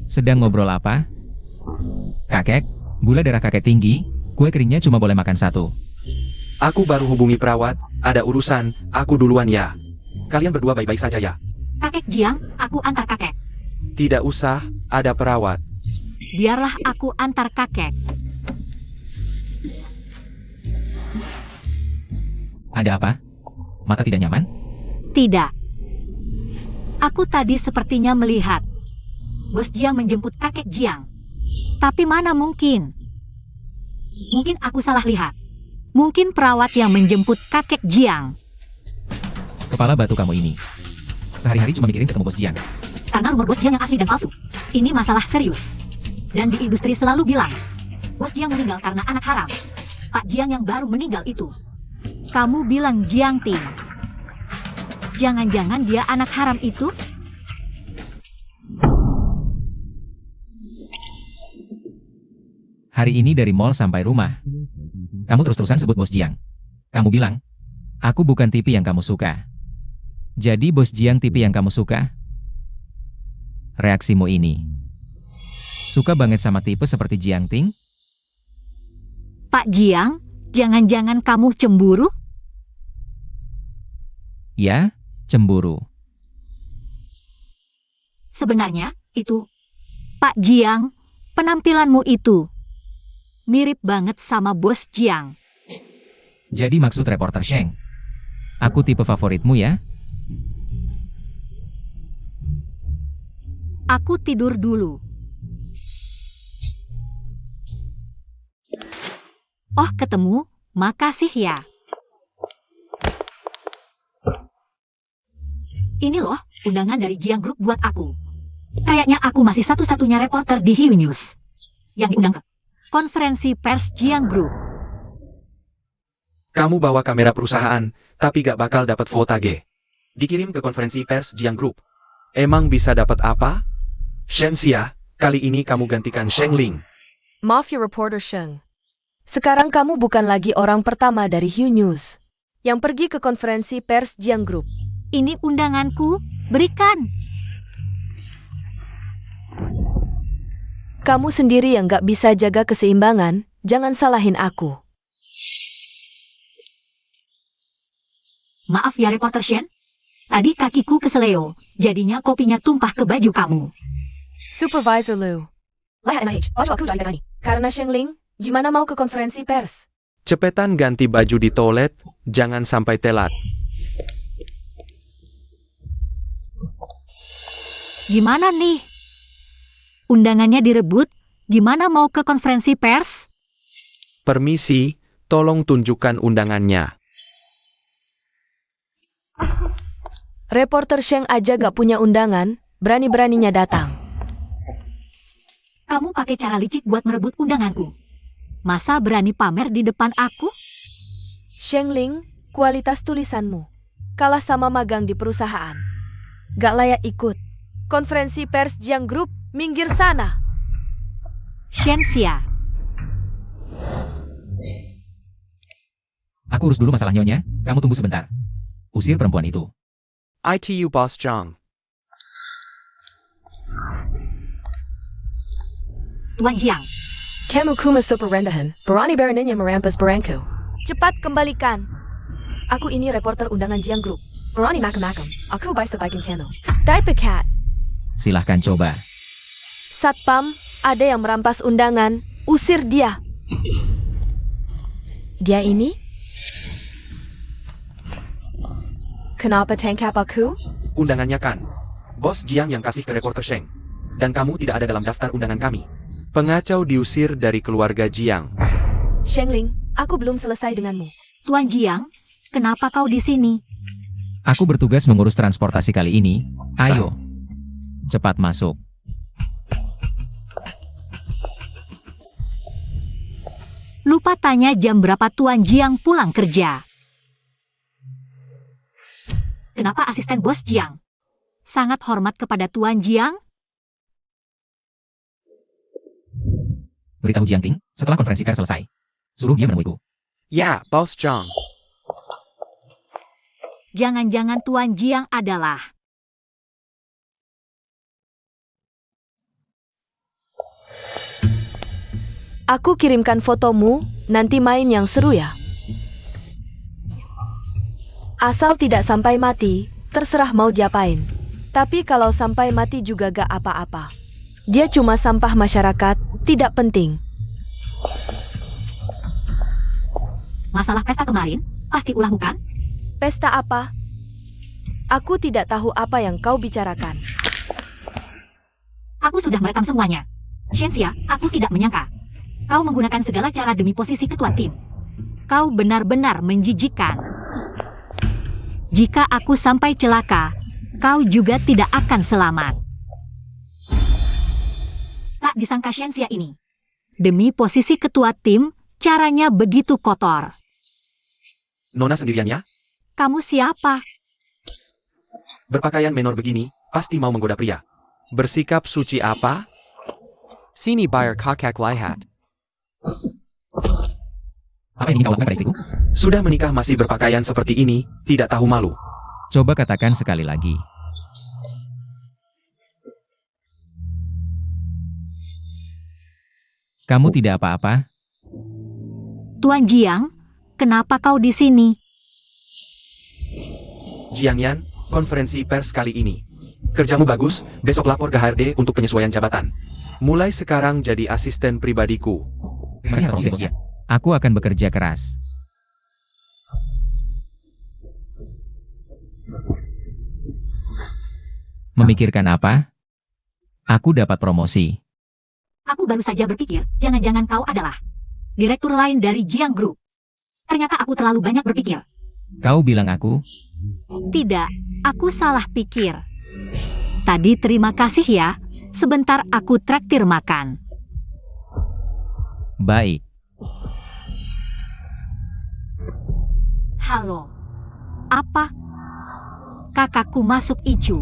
Sedang ngobrol apa? Kakek, gula darah kakek tinggi, Kue keringnya cuma boleh makan satu. Aku baru hubungi perawat, ada urusan, aku duluan ya. Kalian berdua baik-baik saja ya. Kakek Jiang, aku antar kakek. Tidak usah, ada perawat. Biarlah aku antar kakek. Ada apa? Mata tidak nyaman? Tidak. Aku tadi sepertinya melihat Bos Jiang menjemput kakek Jiang. Tapi mana mungkin? Mungkin aku salah lihat. Mungkin perawat yang menjemput kakek Jiang. Kepala batu kamu ini. Sehari-hari cuma mikirin ketemu Bos Jiang. Karena rumor Bos Jiang yang asli dan palsu. Ini masalah serius. Dan di industri selalu bilang, Bos Jiang meninggal karena anak haram. Pak Jiang yang baru meninggal itu. Kamu bilang Jiang Ting. Jangan-jangan dia anak haram itu? Hari ini dari mall sampai rumah. Kamu terus-terusan sebut Bos Jiang. Kamu bilang, aku bukan tipe yang kamu suka. Jadi Bos Jiang tipe yang kamu suka? Reaksimu ini. Suka banget sama tipe seperti Jiang Ting? Pak Jiang, jangan-jangan kamu cemburu? Ya, cemburu. Sebenarnya, itu. Pak Jiang, penampilanmu itu mirip banget sama Bos Jiang. Jadi maksud reporter Sheng, aku tipe favoritmu ya? Aku tidur dulu. Oh, ketemu. Makasih ya. Ini loh, undangan dari Jiang Group buat aku. Kayaknya aku masih satu-satunya reporter di Hiu News yang diundang ke konferensi pers Jiang Group. Kamu bawa kamera perusahaan, tapi gak bakal dapat votage. Dikirim ke konferensi pers Jiang Group. Emang bisa dapat apa? Shen Xia, kali ini kamu gantikan Sheng Ling. Maaf ya reporter Sheng. Sekarang kamu bukan lagi orang pertama dari Hiu News yang pergi ke konferensi pers Jiang Group. Ini undanganku, berikan. Kamu sendiri yang gak bisa jaga keseimbangan, jangan salahin aku. Maaf ya reporter Shen. Tadi kakiku keseleo, jadinya kopinya tumpah ke baju kamu. Supervisor Liu. Karena Sheng Ling, gimana mau ke konferensi pers? Cepetan ganti baju di toilet, jangan sampai telat. Gimana nih? Undangannya direbut, gimana mau ke konferensi pers? Permisi, tolong tunjukkan undangannya. Reporter Sheng aja gak punya undangan, berani-beraninya datang. Kamu pakai cara licik buat merebut undanganku. Masa berani pamer di depan aku? Sheng Ling, kualitas tulisanmu kalah sama magang di perusahaan. Gak layak ikut. Konferensi pers Jiang Group, minggir sana. Shen Xia. Aku urus dulu masalah nyonya, kamu tunggu sebentar. Usir perempuan itu. ITU Boss Zhang. Tuan Jiang. Kamu kuma super rendahan, berani beraninya merampas barangku. Cepat kembalikan. Aku ini reporter undangan Jiang Group. Berani macam-macam, aku bisa baikin kamu. Die pecat. Silahkan coba. Satpam, ada yang merampas undangan, usir dia. Dia ini? Kenapa tangkap aku? Undangannya kan. Bos Jiang yang kasih ke reporter Sheng. Dan kamu tidak ada dalam daftar undangan kami. Pengacau diusir dari keluarga Jiang. Sheng Ling, aku belum selesai denganmu. Tuan Jiang, kenapa kau di sini? Aku bertugas mengurus transportasi kali ini. Ayo. Cepat masuk. Lupa tanya jam berapa Tuan Jiang pulang kerja. Kenapa asisten Bos Jiang sangat hormat kepada Tuan Jiang? Beritahu Jiang Ting, setelah konferensi pers selesai. Suruh dia menemuiku. Ya, Boss Zhang. Jangan-jangan Tuan Jiang adalah Aku kirimkan fotomu, nanti main yang seru ya. Asal tidak sampai mati, terserah mau diapain. Tapi kalau sampai mati juga gak apa-apa. Dia cuma sampah masyarakat, tidak penting. Masalah pesta kemarin, pasti ulah bukan? Pesta apa? Aku tidak tahu apa yang kau bicarakan. Aku sudah merekam semuanya. Shenxia, aku tidak menyangka. Kau menggunakan segala cara demi posisi ketua tim. Kau benar-benar menjijikkan. Jika aku sampai celaka, kau juga tidak akan selamat. Tak disangka Shenxia ini. Demi posisi ketua tim, caranya begitu kotor. Nona sendirian ya? Kamu siapa? Berpakaian menor begini, pasti mau menggoda pria. Bersikap suci apa? Sini bayar kakak lihat. Apa yang ingin kau lakukan pada istriku? Sudah menikah masih berpakaian seperti ini, tidak tahu malu. Coba katakan sekali lagi. Kamu tidak apa-apa? Tuan Jiang, kenapa kau di sini? Jiang Yan, konferensi pers kali ini. Kerjamu bagus, besok lapor ke HRD untuk penyesuaian jabatan. Mulai sekarang jadi asisten pribadiku. Masih harus bos ya. Aku akan bekerja keras. Memikirkan apa? Aku dapat promosi. Aku baru saja berpikir, jangan-jangan kau adalah direktur lain dari Jiang Group. Ternyata aku terlalu banyak berpikir. Kau bilang aku? Tidak, aku salah pikir. Tadi terima kasih ya, sebentar aku traktir makan. Baik. Halo. Apa? Kakakku masuk Icu.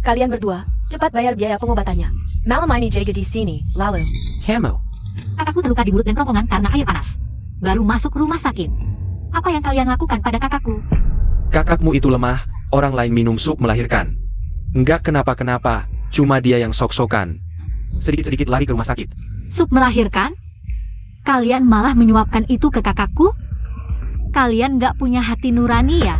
Kalian berdua, cepat bayar biaya pengobatannya. Malam ini jaga di sini, lalu. Hemo. Kakakku terluka di mulut dan kerongkongan karena air panas. Baru masuk rumah sakit. Apa yang kalian lakukan pada kakakku? Kakakmu itu lemah, orang lain minum sup melahirkan. Enggak kenapa-kenapa, cuma dia yang sok-sokan. Sedikit-sedikit lari ke rumah sakit. Sup melahirkan? Kalian malah menyuapkan itu ke kakakku? Kalian gak punya hati nurani ya?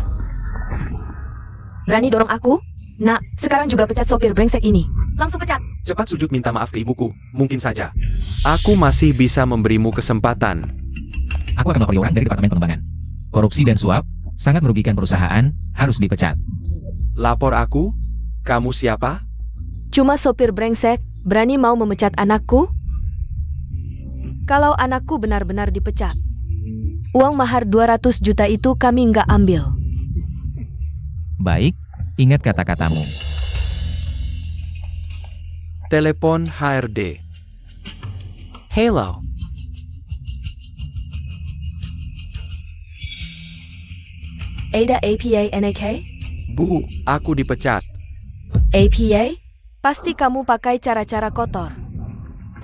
Berani dorong aku? Nak, sekarang juga pecat sopir brengsek ini. Langsung pecat. Cepat sujud minta maaf ke ibuku, mungkin saja. Aku masih bisa memberimu kesempatan. Aku akan melapor orang dari Departemen Pengembangan. Korupsi dan suap sangat merugikan perusahaan, harus dipecat. Lapor aku? Kamu siapa? Cuma sopir brengsek, berani mau memecat anakku? Kalau anakku benar-benar dipecat, uang mahar 200 juta itu kami nggak ambil. Baik, ingat kata-katamu. Telepon HRD. Hello. Ada APA NAK? Bu, aku dipecat. APA? Pasti kamu pakai cara-cara kotor.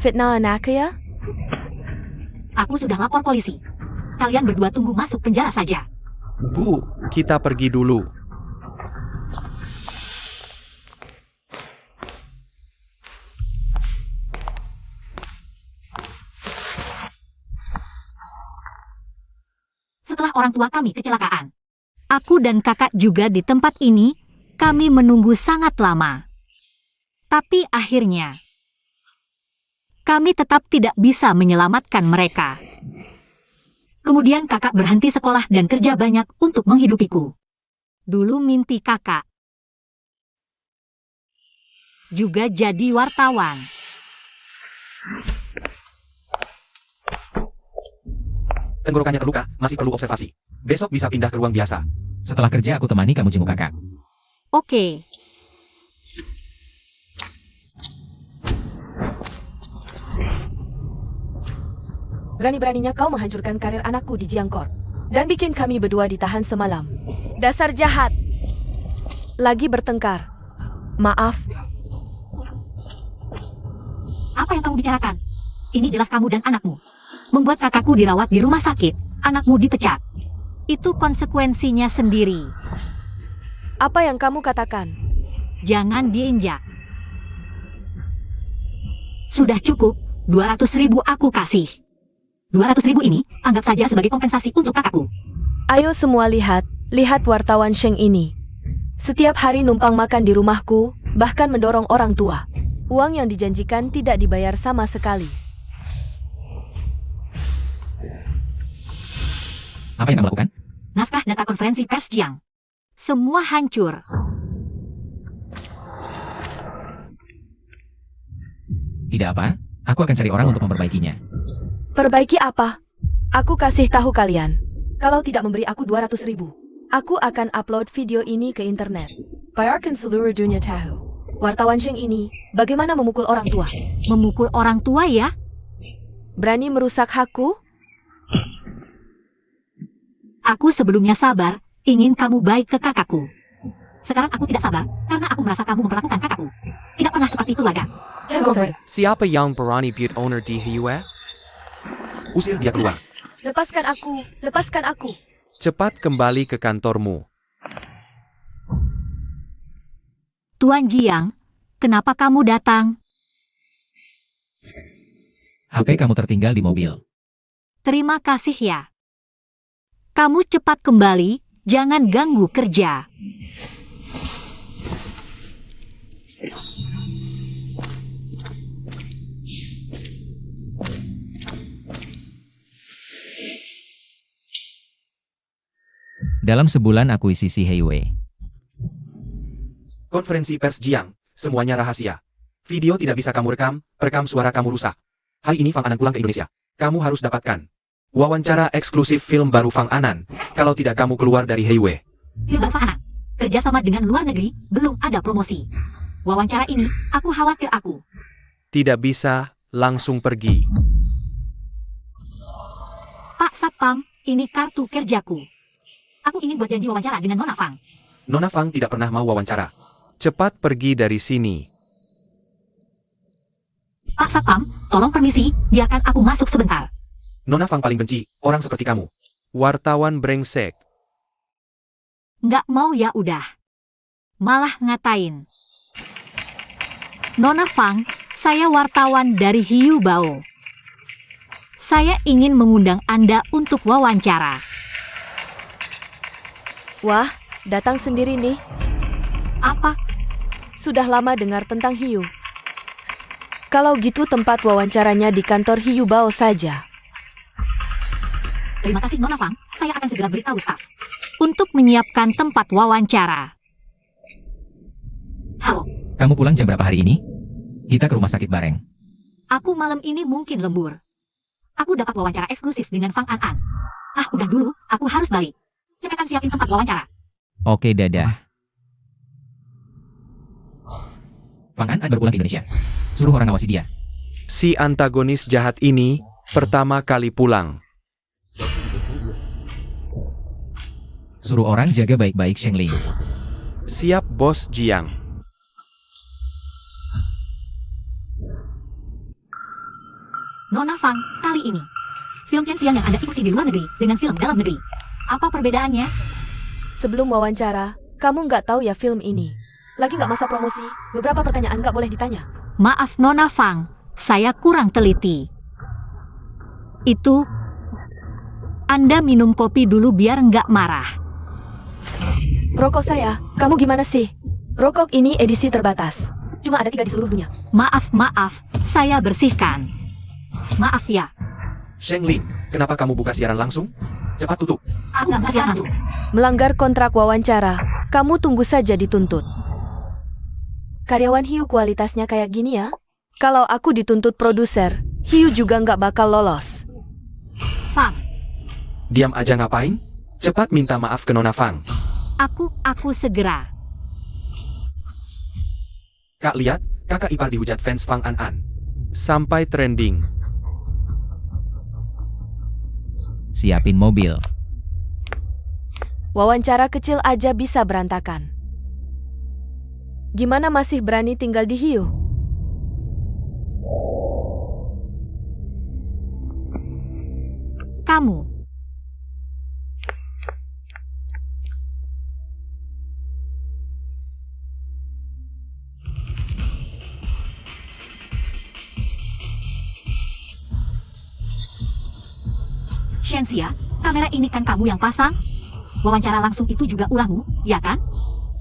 Fitnah anak ya? Aku sudah lapor polisi. Kalian berdua tunggu masuk penjara saja. Bu, kita pergi dulu. Setelah orang tua kami kecelakaan, aku dan kakak juga di tempat ini, kami menunggu sangat lama. Tapi akhirnya, kami tetap tidak bisa menyelamatkan mereka. Kemudian kakak berhenti sekolah dan kerja banyak untuk menghidupiku. Dulu mimpi kakak juga jadi wartawan. Tenggorokannya terluka, masih perlu observasi. Besok bisa pindah ke ruang biasa. Setelah kerja aku temani kamu jenguk kakak. Oke. Berani-beraninya kau menghancurkan karir anakku di Jiangkor. Dan bikin kami berdua ditahan semalam. Dasar jahat. Lagi bertengkar. Maaf. Apa yang kamu bicarakan? Ini jelas kamu dan anakmu. Membuat kakakku dirawat di rumah sakit, anakmu dipecat. Itu konsekuensinya sendiri. Apa yang kamu katakan? Jangan diinjak. Sudah cukup, 200.000 aku kasih. 200.000 ini, anggap saja sebagai kompensasi untuk kakakku. Ayo semua lihat wartawan Sheng ini. Setiap hari numpang makan di rumahku, bahkan mendorong orang tua. Uang yang dijanjikan tidak dibayar sama sekali. Apa yang kamu lakukan? Naskah data konferensi pers Jiang. Semua hancur. Tidak apa, aku akan cari orang untuk memperbaikinya. Perbaiki apa? Aku kasih tahu kalian. Kalau tidak memberi aku 200.000, aku akan upload video ini ke internet. Biarkan seluruh dunia tahu. Wartawan Sheng ini bagaimana memukul orang tua. Memukul orang tua ya? Berani merusak hakku? Aku sebelumnya sabar, ingin kamu baik ke kakakku. Sekarang aku tidak sabar, karena aku merasa kamu memperlakukan kakakku. Tidak pernah seperti keluarga. Siapa yang berani put owner di Hiyue? Usir dia keluar. Lepaskan aku, lepaskan aku. Cepat kembali ke kantormu. Tuan Jiang, kenapa kamu datang? HP kamu tertinggal di mobil. Terima kasih ya. Kamu cepat kembali, jangan ganggu kerja. Dalam sebulan akuisisi Hiyue. Konferensi pers Jiang, semuanya rahasia. Video tidak bisa kamu rekam suara kamu rusak. Hari ini Fang Anan pulang ke Indonesia. Kamu harus dapatkan wawancara eksklusif film baru Fang Anan, kalau tidak kamu keluar dari Hiyue. Film baru Fang Anan, kerjasama dengan luar negeri, belum ada promosi. Wawancara ini, aku khawatir aku. Tidak bisa, langsung pergi. Pak Satpam, ini kartu kerjaku. Aku ingin buat janji wawancara dengan Nona Fang. Nona Fang tidak pernah mau wawancara. Cepat pergi dari sini. Pak Satpam, tolong permisi, biarkan aku masuk sebentar. Nona Fang paling benci orang seperti kamu. Wartawan brengsek. Nggak mau ya udah. Malah ngatain. Nona Fang, saya wartawan dari Hiu Bao. Saya ingin mengundang Anda untuk wawancara. Wah, datang sendiri nih. Apa? Sudah lama dengar tentang Hiu. Kalau gitu tempat wawancaranya di kantor Hiu Bao saja. Terima kasih Nona Fang, saya akan segera beritahu staf untuk menyiapkan tempat wawancara. Halo, Kamu pulang jam berapa hari ini? Kita ke rumah sakit bareng. aku malam ini mungkin lembur. Aku dapat wawancara eksklusif dengan Fang An. Udah dulu, aku harus balik. Cepetan siapin tempat wawancara. Oke, dadah. Fang An baru pulang ke Indonesia. Suruh orang ngawasi dia. Si antagonis jahat ini pertama kali pulang. Suruh orang jaga baik-baik Sheng Ling. Siap bos Jiang. Nona Fang, kali ini. Film Chen Xiang yang Anda ikuti di luar negeri dengan film dalam negeri. Apa perbedaannya? Sebelum wawancara, kamu nggak tahu ya film ini. Lagi nggak masa promosi, beberapa pertanyaan nggak boleh ditanya. Maaf Nona Fang, saya kurang teliti. Itu, Anda minum kopi dulu biar nggak marah. Rokok saya, kamu gimana sih? Rokok ini edisi terbatas. Cuma ada 3 di seluruh dunia. Maaf, saya bersihkan. Maaf ya, Sheng Ling, kenapa kamu buka siaran langsung? Cepat tutup. aku nggak kasihan langsung. Melanggar kontrak wawancara, kamu tunggu saja dituntut. Karyawan Hiu kualitasnya kayak gini ya? Kalau aku dituntut produser, Hiu juga nggak bakal lolos. Fang, Diam aja ngapain? Cepat minta maaf ke Nona Fang. aku segera. Kak lihat, kakak ipar dihujat fans Fang An. Sampai trending. Siapin mobil. Wawancara kecil aja bisa berantakan. Gimana masih berani tinggal di Hiu? Kamu. Shenxia, kamera ini kan kamu yang pasang? Wawancara langsung itu juga ulahmu, ya kan?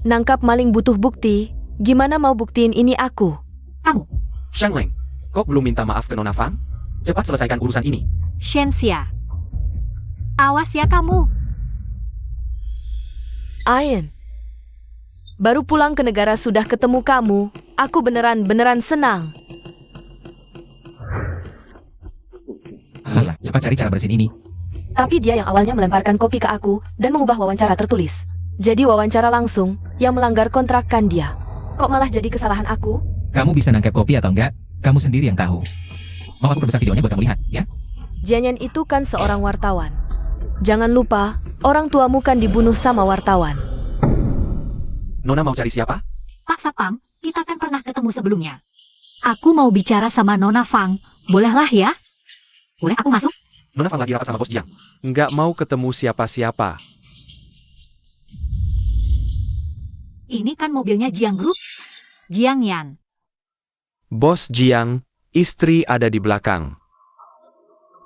Nangkap maling butuh bukti. Gimana mau buktiin ini aku? Kamu, Shengling, kok belum minta maaf ke Nona Fang? Cepat selesaikan urusan ini. Shenxia. Awas ya kamu. Ayen. Baru pulang ke negara sudah ketemu kamu. Aku beneran senang. Ayolah, cepat cari cara bersihin ini. Tapi dia yang awalnya melemparkan kopi ke aku dan mengubah wawancara tertulis. Jadi wawancara langsung yang melanggar kontrak kan dia. Kok malah jadi kesalahan aku? Kamu bisa nangkep kopi atau enggak? Kamu sendiri yang tahu. Mau aku perbesar videonya buat kamu lihat, ya? Jianyan itu kan seorang wartawan. Jangan lupa, orang tuamu kan dibunuh sama wartawan. Nona mau cari siapa? Pak Satpam, kita kan pernah ketemu sebelumnya. Aku mau bicara sama Nona Fang. Bolehlah ya? Boleh aku masuk? Nona Fang lagi rapat sama bos Jiang. Nggak mau ketemu siapa-siapa. Ini kan mobilnya Jiang Group. Jiang Yan. Bos Jiang, istri ada di belakang.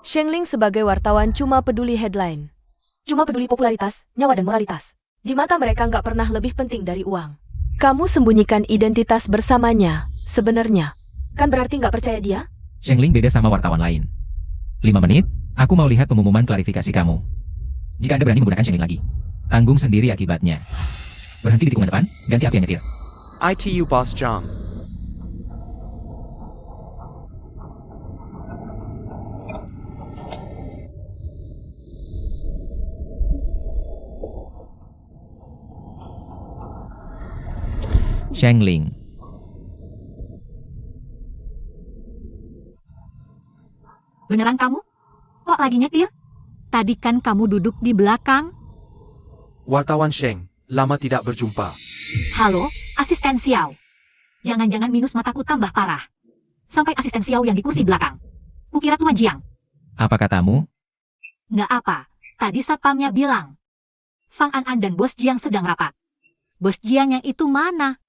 Shengling sebagai wartawan cuma peduli headline. Cuma peduli popularitas, nyawa dan moralitas. Di mata mereka nggak pernah lebih penting dari uang. Kamu sembunyikan identitas bersamanya, sebenarnya. Kan berarti nggak percaya dia? Shengling beda sama wartawan lain. 5 menit, aku mau lihat pengumuman klarifikasi kamu. Jika Anda berani menggunakan Shengling lagi, tanggung sendiri akibatnya. Berhenti di tikungan depan, ganti aku yang nyetir. ITU Boss Jiang. Shengling. Beneran kamu? Kok lagi nyetir? Tadi kan kamu duduk di belakang. Wartawan Sheng, lama tidak berjumpa. Halo, asisten Xiao. Jangan-jangan minus mataku tambah parah. Sampai asisten Xiao yang di kursi belakang. Kukira Tuan Jiang. Apa katamu? Nggak apa. Tadi satpamnya bilang. Fang An dan Bos Jiang sedang rapat. Bos Jiang yang itu mana?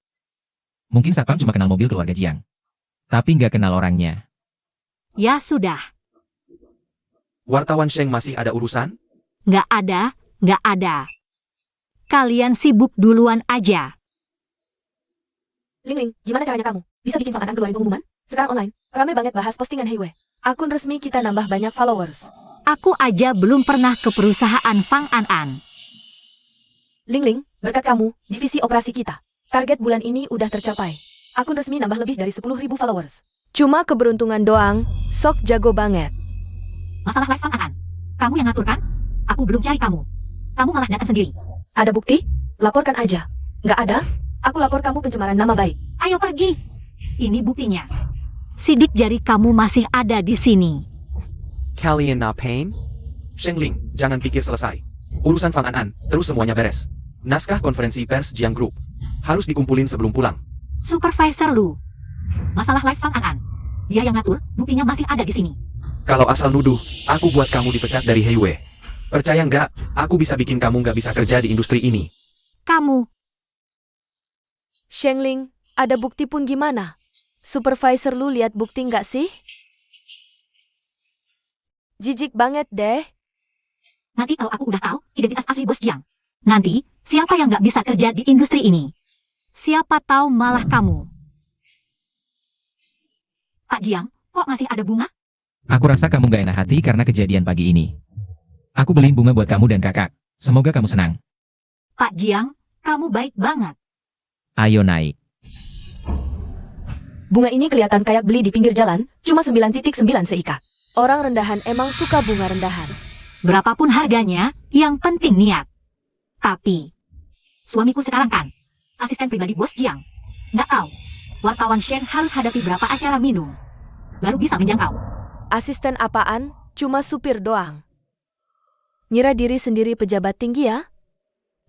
Mungkin satpam cuma kenal mobil keluarga Jiang. Tapi nggak kenal orangnya. Ya sudah. Wartawan Sheng masih ada urusan? Nggak ada, nggak ada. Kalian sibuk duluan aja. Ling, gimana caranya kamu? Bisa bikin Fang An keluarin pengumuman? Sekarang online, rame banget bahas postingan Heiwei. Akun resmi kita nambah banyak followers. Aku aja belum pernah ke perusahaan Fang An. Ling, berkat kamu, divisi operasi kita. Target bulan ini udah tercapai. Akun resmi nambah lebih dari 10.000 followers. Cuma keberuntungan doang, sok jago banget. Masalah live Fang An. Kamu yang ngatur kan? Aku belum cari kamu. Kamu malah datang sendiri. Ada bukti? Laporkan aja. Nggak ada? Aku lapor kamu pencemaran nama baik. Ayo pergi. Ini buktinya. Sidik jari kamu masih ada di sini. Kalian ngapain? Shengling, jangan pikir selesai. Urusan Fang An, terus semuanya beres. Naskah konferensi pers Jiang Group harus dikumpulin sebelum pulang. Supervisor Lu. Masalah live Fang An. Dia yang ngatur, buktinya masih ada di sini. Kalau asal nuduh, aku buat kamu dipecat dari Heiwei. Percaya nggak, aku bisa bikin kamu nggak bisa kerja di industri ini. Kamu. Shengling, ada bukti pun gimana? Supervisor lu lihat bukti nggak sih? Jijik banget deh. Nanti kalau aku udah tahu identitas asli Bos Jiang. Nanti, siapa yang nggak bisa kerja di industri ini? Siapa tahu malah kamu. Pak Jiang, kok masih ada bunga? Aku rasa kamu gak enak hati karena kejadian pagi ini. Aku beliin bunga buat kamu dan kakak. Semoga kamu senang. Pak Jiang, kamu baik banget. Ayo naik. Bunga ini kelihatan kayak beli di pinggir jalan, cuma 9,9 seikat. Orang rendahan emang suka bunga rendahan. Berapapun harganya, yang penting niat. Tapi, suamiku sekarang kan, asisten pribadi Bos Jiang. Nggak tahu, wartawan Shen harus hadapi berapa acara minum. Baru bisa menjangkau. Asisten apaan? Cuma supir doang. Ngira diri sendiri pejabat tinggi ya?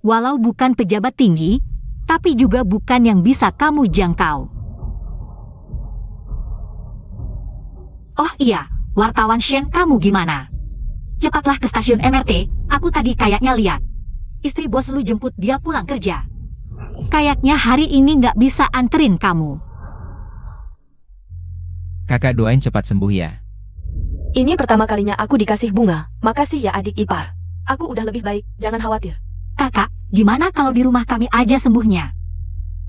Walau bukan pejabat tinggi, tapi juga bukan yang bisa kamu jangkau. Oh iya, wartawan Shen kamu gimana? Cepatlah ke stasiun MRT, aku tadi kayaknya lihat. Istri bos lu jemput dia pulang kerja. Kayaknya hari ini nggak bisa anterin kamu. Kakak doain cepat sembuh ya. Ini pertama kalinya aku dikasih bunga. Makasih ya adik ipar. Aku udah lebih baik, jangan khawatir. Kakak, gimana kalau di rumah kami aja sembuhnya?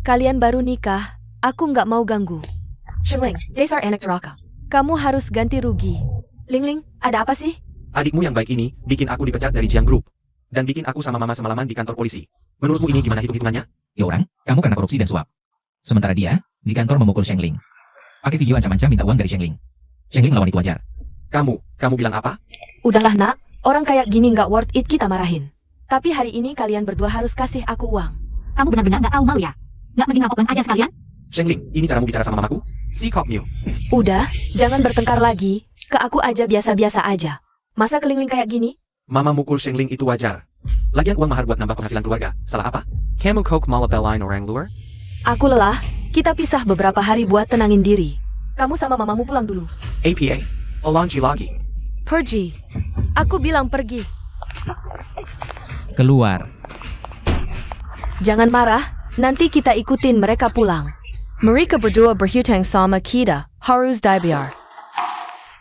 Kalian baru nikah, aku nggak mau ganggu. Shengling, dasar anak neraka. Kamu harus ganti rugi. Ling, ada apa sih? Adikmu yang baik ini bikin aku dipecat dari Jiang Group. Dan bikin aku sama mama semalaman di kantor polisi. Menurutmu ini gimana hitung-hitungannya? Ya orang, kamu karena korupsi dan suap. Sementara dia, di kantor memukul Shengling. Pakai video ancam-ancam minta uang dari Shengling. Shengling melawan itu wajar. Kamu bilang apa? Udahlah nak, orang kayak gini nggak worth it kita marahin. Tapi hari ini kalian berdua harus kasih aku uang. Kamu benar-benar nggak tahu malu ya? Nggak mending ngapokkan aja sekalian? Shengling, ini caramu bicara sama mamaku? Sikap Mew. Udah, jangan bertengkar lagi. Ke aku aja biasa-biasa aja. Masa kelingling kayak gini? Mama mukul Shengling itu wajar. Lagian uang mahar buat nambah penghasilan keluarga. Salah apa? Kamu kok malah belain orang luar? Aku lelah, kita pisah beberapa hari buat tenangin diri. Kamu sama mamamu pulang dulu. APA. Alonji lagi. Pergi. Aku bilang pergi. Keluar. Jangan marah, nanti kita ikutin mereka pulang. Mereka berdua berhutang sama kita, harus dibayar.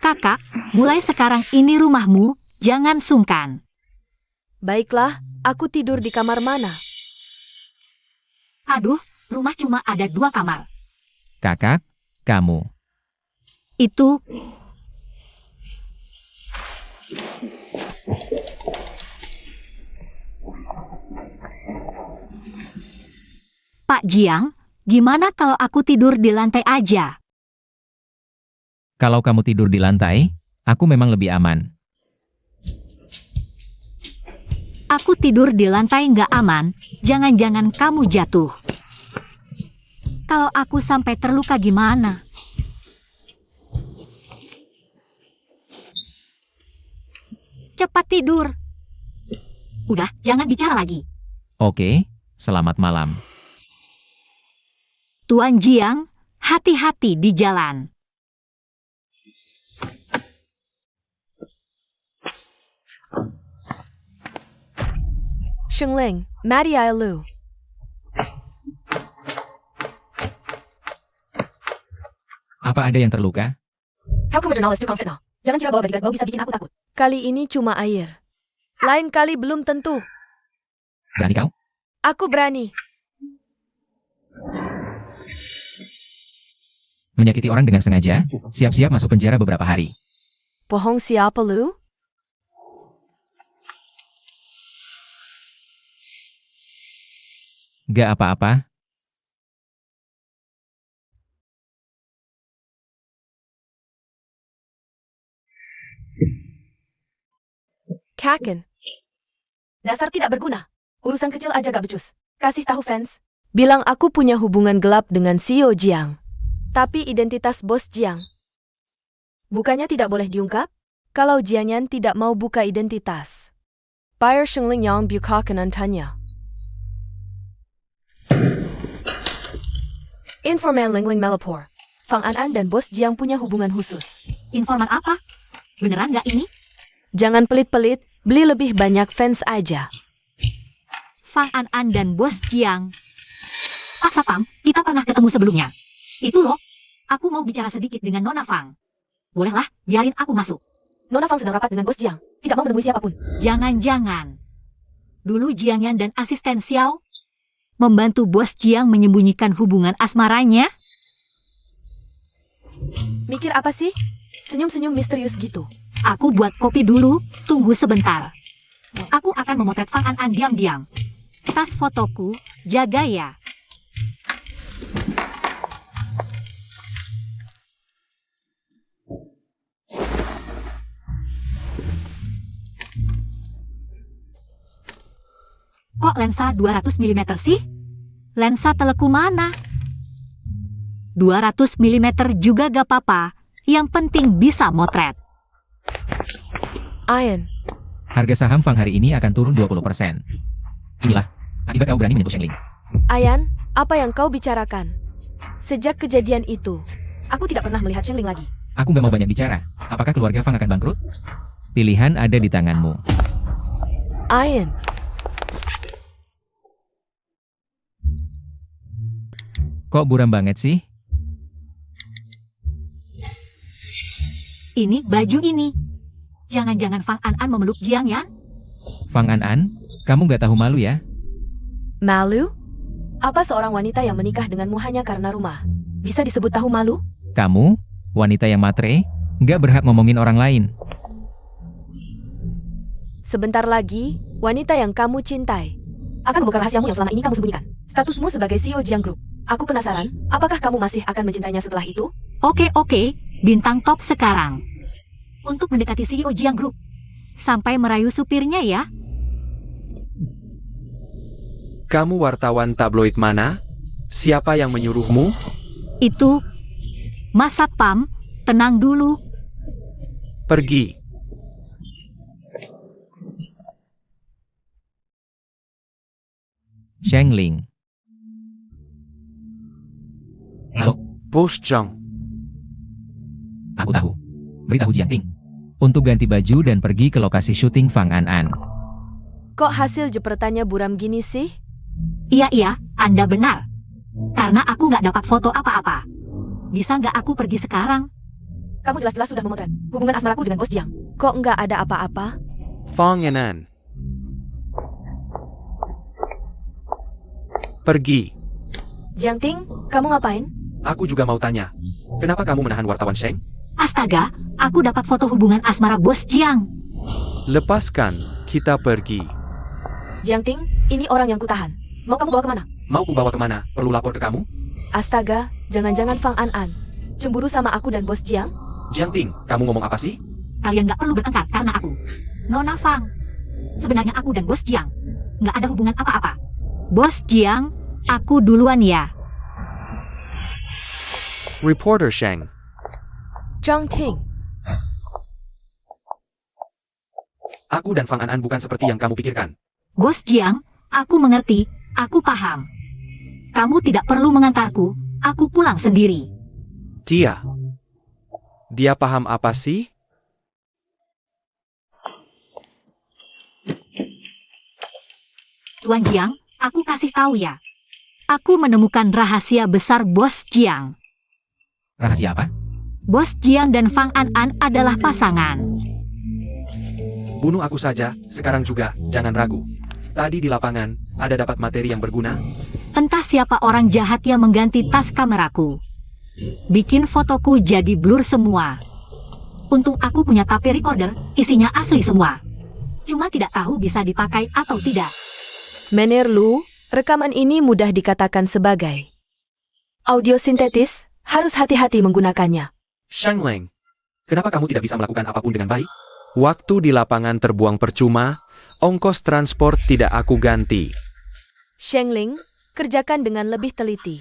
Kakak, mulai sekarang ini rumahmu, jangan sungkan. Baiklah, aku tidur di kamar mana? Aduh, rumah cuma ada 2 kamar. Kakak, kamu. Itu... Pak Jiang, gimana kalau aku tidur di lantai aja? Kalau kamu tidur di lantai, aku memang lebih aman. Aku tidur di lantai nggak aman, jangan-jangan kamu jatuh. Kalau aku sampai terluka gimana? Cepat tidur. Udah, jangan bicara lagi. Oke, selamat malam. Tuan Jiang, hati-hati di jalan. Shengling, Madi Lu. Apa ada yang terluka? Kau jurnalis tukang fitnah. Jangan kira bahwa bodyguard bau bisa bikin aku takut. Kali ini cuma air. Lain kali belum tentu. Berani kau? Aku berani. Menyakiti orang dengan sengaja, siap-siap masuk penjara beberapa hari. Bohong siapa lu? Gak apa-apa. Kaken. Dasar tidak berguna. Urusan kecil aja gak becus. Kasih tahu fans. Bilang aku punya hubungan gelap dengan CEO Jiang. Tapi identitas bos Jiang. Bukannya tidak boleh diungkap? Kalau Jianyan tidak mau buka identitas. Buyer Shengling Yang bukakan tanya. Informan Lingling Melapor. Fang An dan bos Jiang punya hubungan khusus. Informan apa? Beneran nggak ini? Jangan pelit-pelit, beli lebih banyak fans aja. Fang An dan bos Jiang. Pak Sapam, kita pernah ketemu sebelumnya. Itu loh, aku mau bicara sedikit dengan Nona Fang. Bolehlah, biarin aku masuk. Nona Fang sedang rapat dengan bos Jiang. Tidak mau menemui siapapun. Jangan-jangan. Dulu Jiangyan dan asisten Xiao membantu bos Jiang menyembunyikan hubungan asmaranya. Mikir apa sih? Senyum-senyum misterius gitu. Aku buat kopi dulu, tunggu sebentar. Aku akan memotret Fang An diam-diam. Tas fotoku, jaga ya. Kok lensa 200 mm sih? Lensa teleku mana? 200 mm juga gak apa-apa, yang penting bisa motret. Ian, Harga saham Fang hari ini akan turun 20%. Inilah, akibat kau berani menyentuh Shengling. Ayan, apa yang kau bicarakan? Sejak kejadian itu, aku tidak pernah melihat Shengling lagi. Aku gak mau banyak bicara. Apakah keluarga Fang akan bangkrut? Pilihan ada di tanganmu. Ian, Kok buram banget sih? Ini baju ini. Jangan-jangan Fang An memeluk Jiang Yan? Fang An, kamu nggak tahu malu ya? Malu? Apa seorang wanita yang menikah denganmu hanya karena rumah bisa disebut tahu malu? Kamu, wanita yang matre, nggak berhak ngomongin orang lain. Sebentar lagi, wanita yang kamu cintai akan membuka rahasiamu yang selama ini kamu sembunyikan. Statusmu sebagai CEO Jiang Group. Aku penasaran, apakah kamu masih akan mencintainya setelah itu? Oke, bintang top sekarang. Untuk mendekati CEO Jiang Group. Sampai merayu supirnya ya. Kamu wartawan tabloid mana? Siapa yang menyuruhmu? Itu. Mas Satpam, tenang dulu. Pergi. Sheng Ling. Halo, Bos Zhang. aku tahu. Beritahu Jiang Ting untuk ganti baju dan pergi ke lokasi syuting Fang An. Kok hasil jepretannya buram gini sih? Iya, Anda benar. Karena aku nggak dapat foto apa-apa. Bisa nggak aku pergi sekarang? Kamu jelas-jelas sudah memotret hubungan asmaraku dengan bos Jiang. Kok nggak ada apa-apa? Fang An. Pergi. Jiang Ting, kamu ngapain? Aku juga mau tanya. Kenapa kamu menahan wartawan Sheng? Astaga, aku dapat foto hubungan asmara bos Jiang. Lepaskan, kita pergi. Jiang Ting, ini orang yang kutahan. Mau kamu bawa kemana? Mau kubawa kemana? Perlu lapor ke kamu? Astaga, jangan-jangan Fang An cemburu sama aku dan bos Jiang? Jiang Ting, kamu ngomong apa sih? Kalian nggak perlu bertengkar karena aku. Nona Fang. Sebenarnya aku dan bos Jiang nggak ada hubungan apa-apa. Bos Jiang, aku duluan ya. Reporter Sheng. Jiang Ting, Aku dan Fang An bukan seperti yang kamu pikirkan. Bos Jiang, aku mengerti, aku paham. Kamu tidak perlu mengantarku, aku pulang sendiri. Dia paham apa sih? Tuan Jiang, aku kasih tahu ya. Aku menemukan rahasia besar bos Jiang. Rahasia apa? Bos Jiang dan Fang An adalah pasangan. Bunuh aku saja, sekarang juga, jangan ragu. Tadi di lapangan, ada dapat materi yang berguna? Entah siapa orang jahat yang mengganti tas kameraku. Bikin fotoku jadi blur semua. Untung aku punya tape recorder, isinya asli semua. Cuma tidak tahu bisa dipakai atau tidak. Mener Lu, rekaman ini mudah dikatakan sebagai audio sintetis, harus hati-hati menggunakannya. Sheng Ling, kenapa kamu tidak bisa melakukan apapun dengan baik? Waktu di lapangan terbuang percuma, ongkos transport tidak aku ganti. Sheng Ling, kerjakan dengan lebih teliti.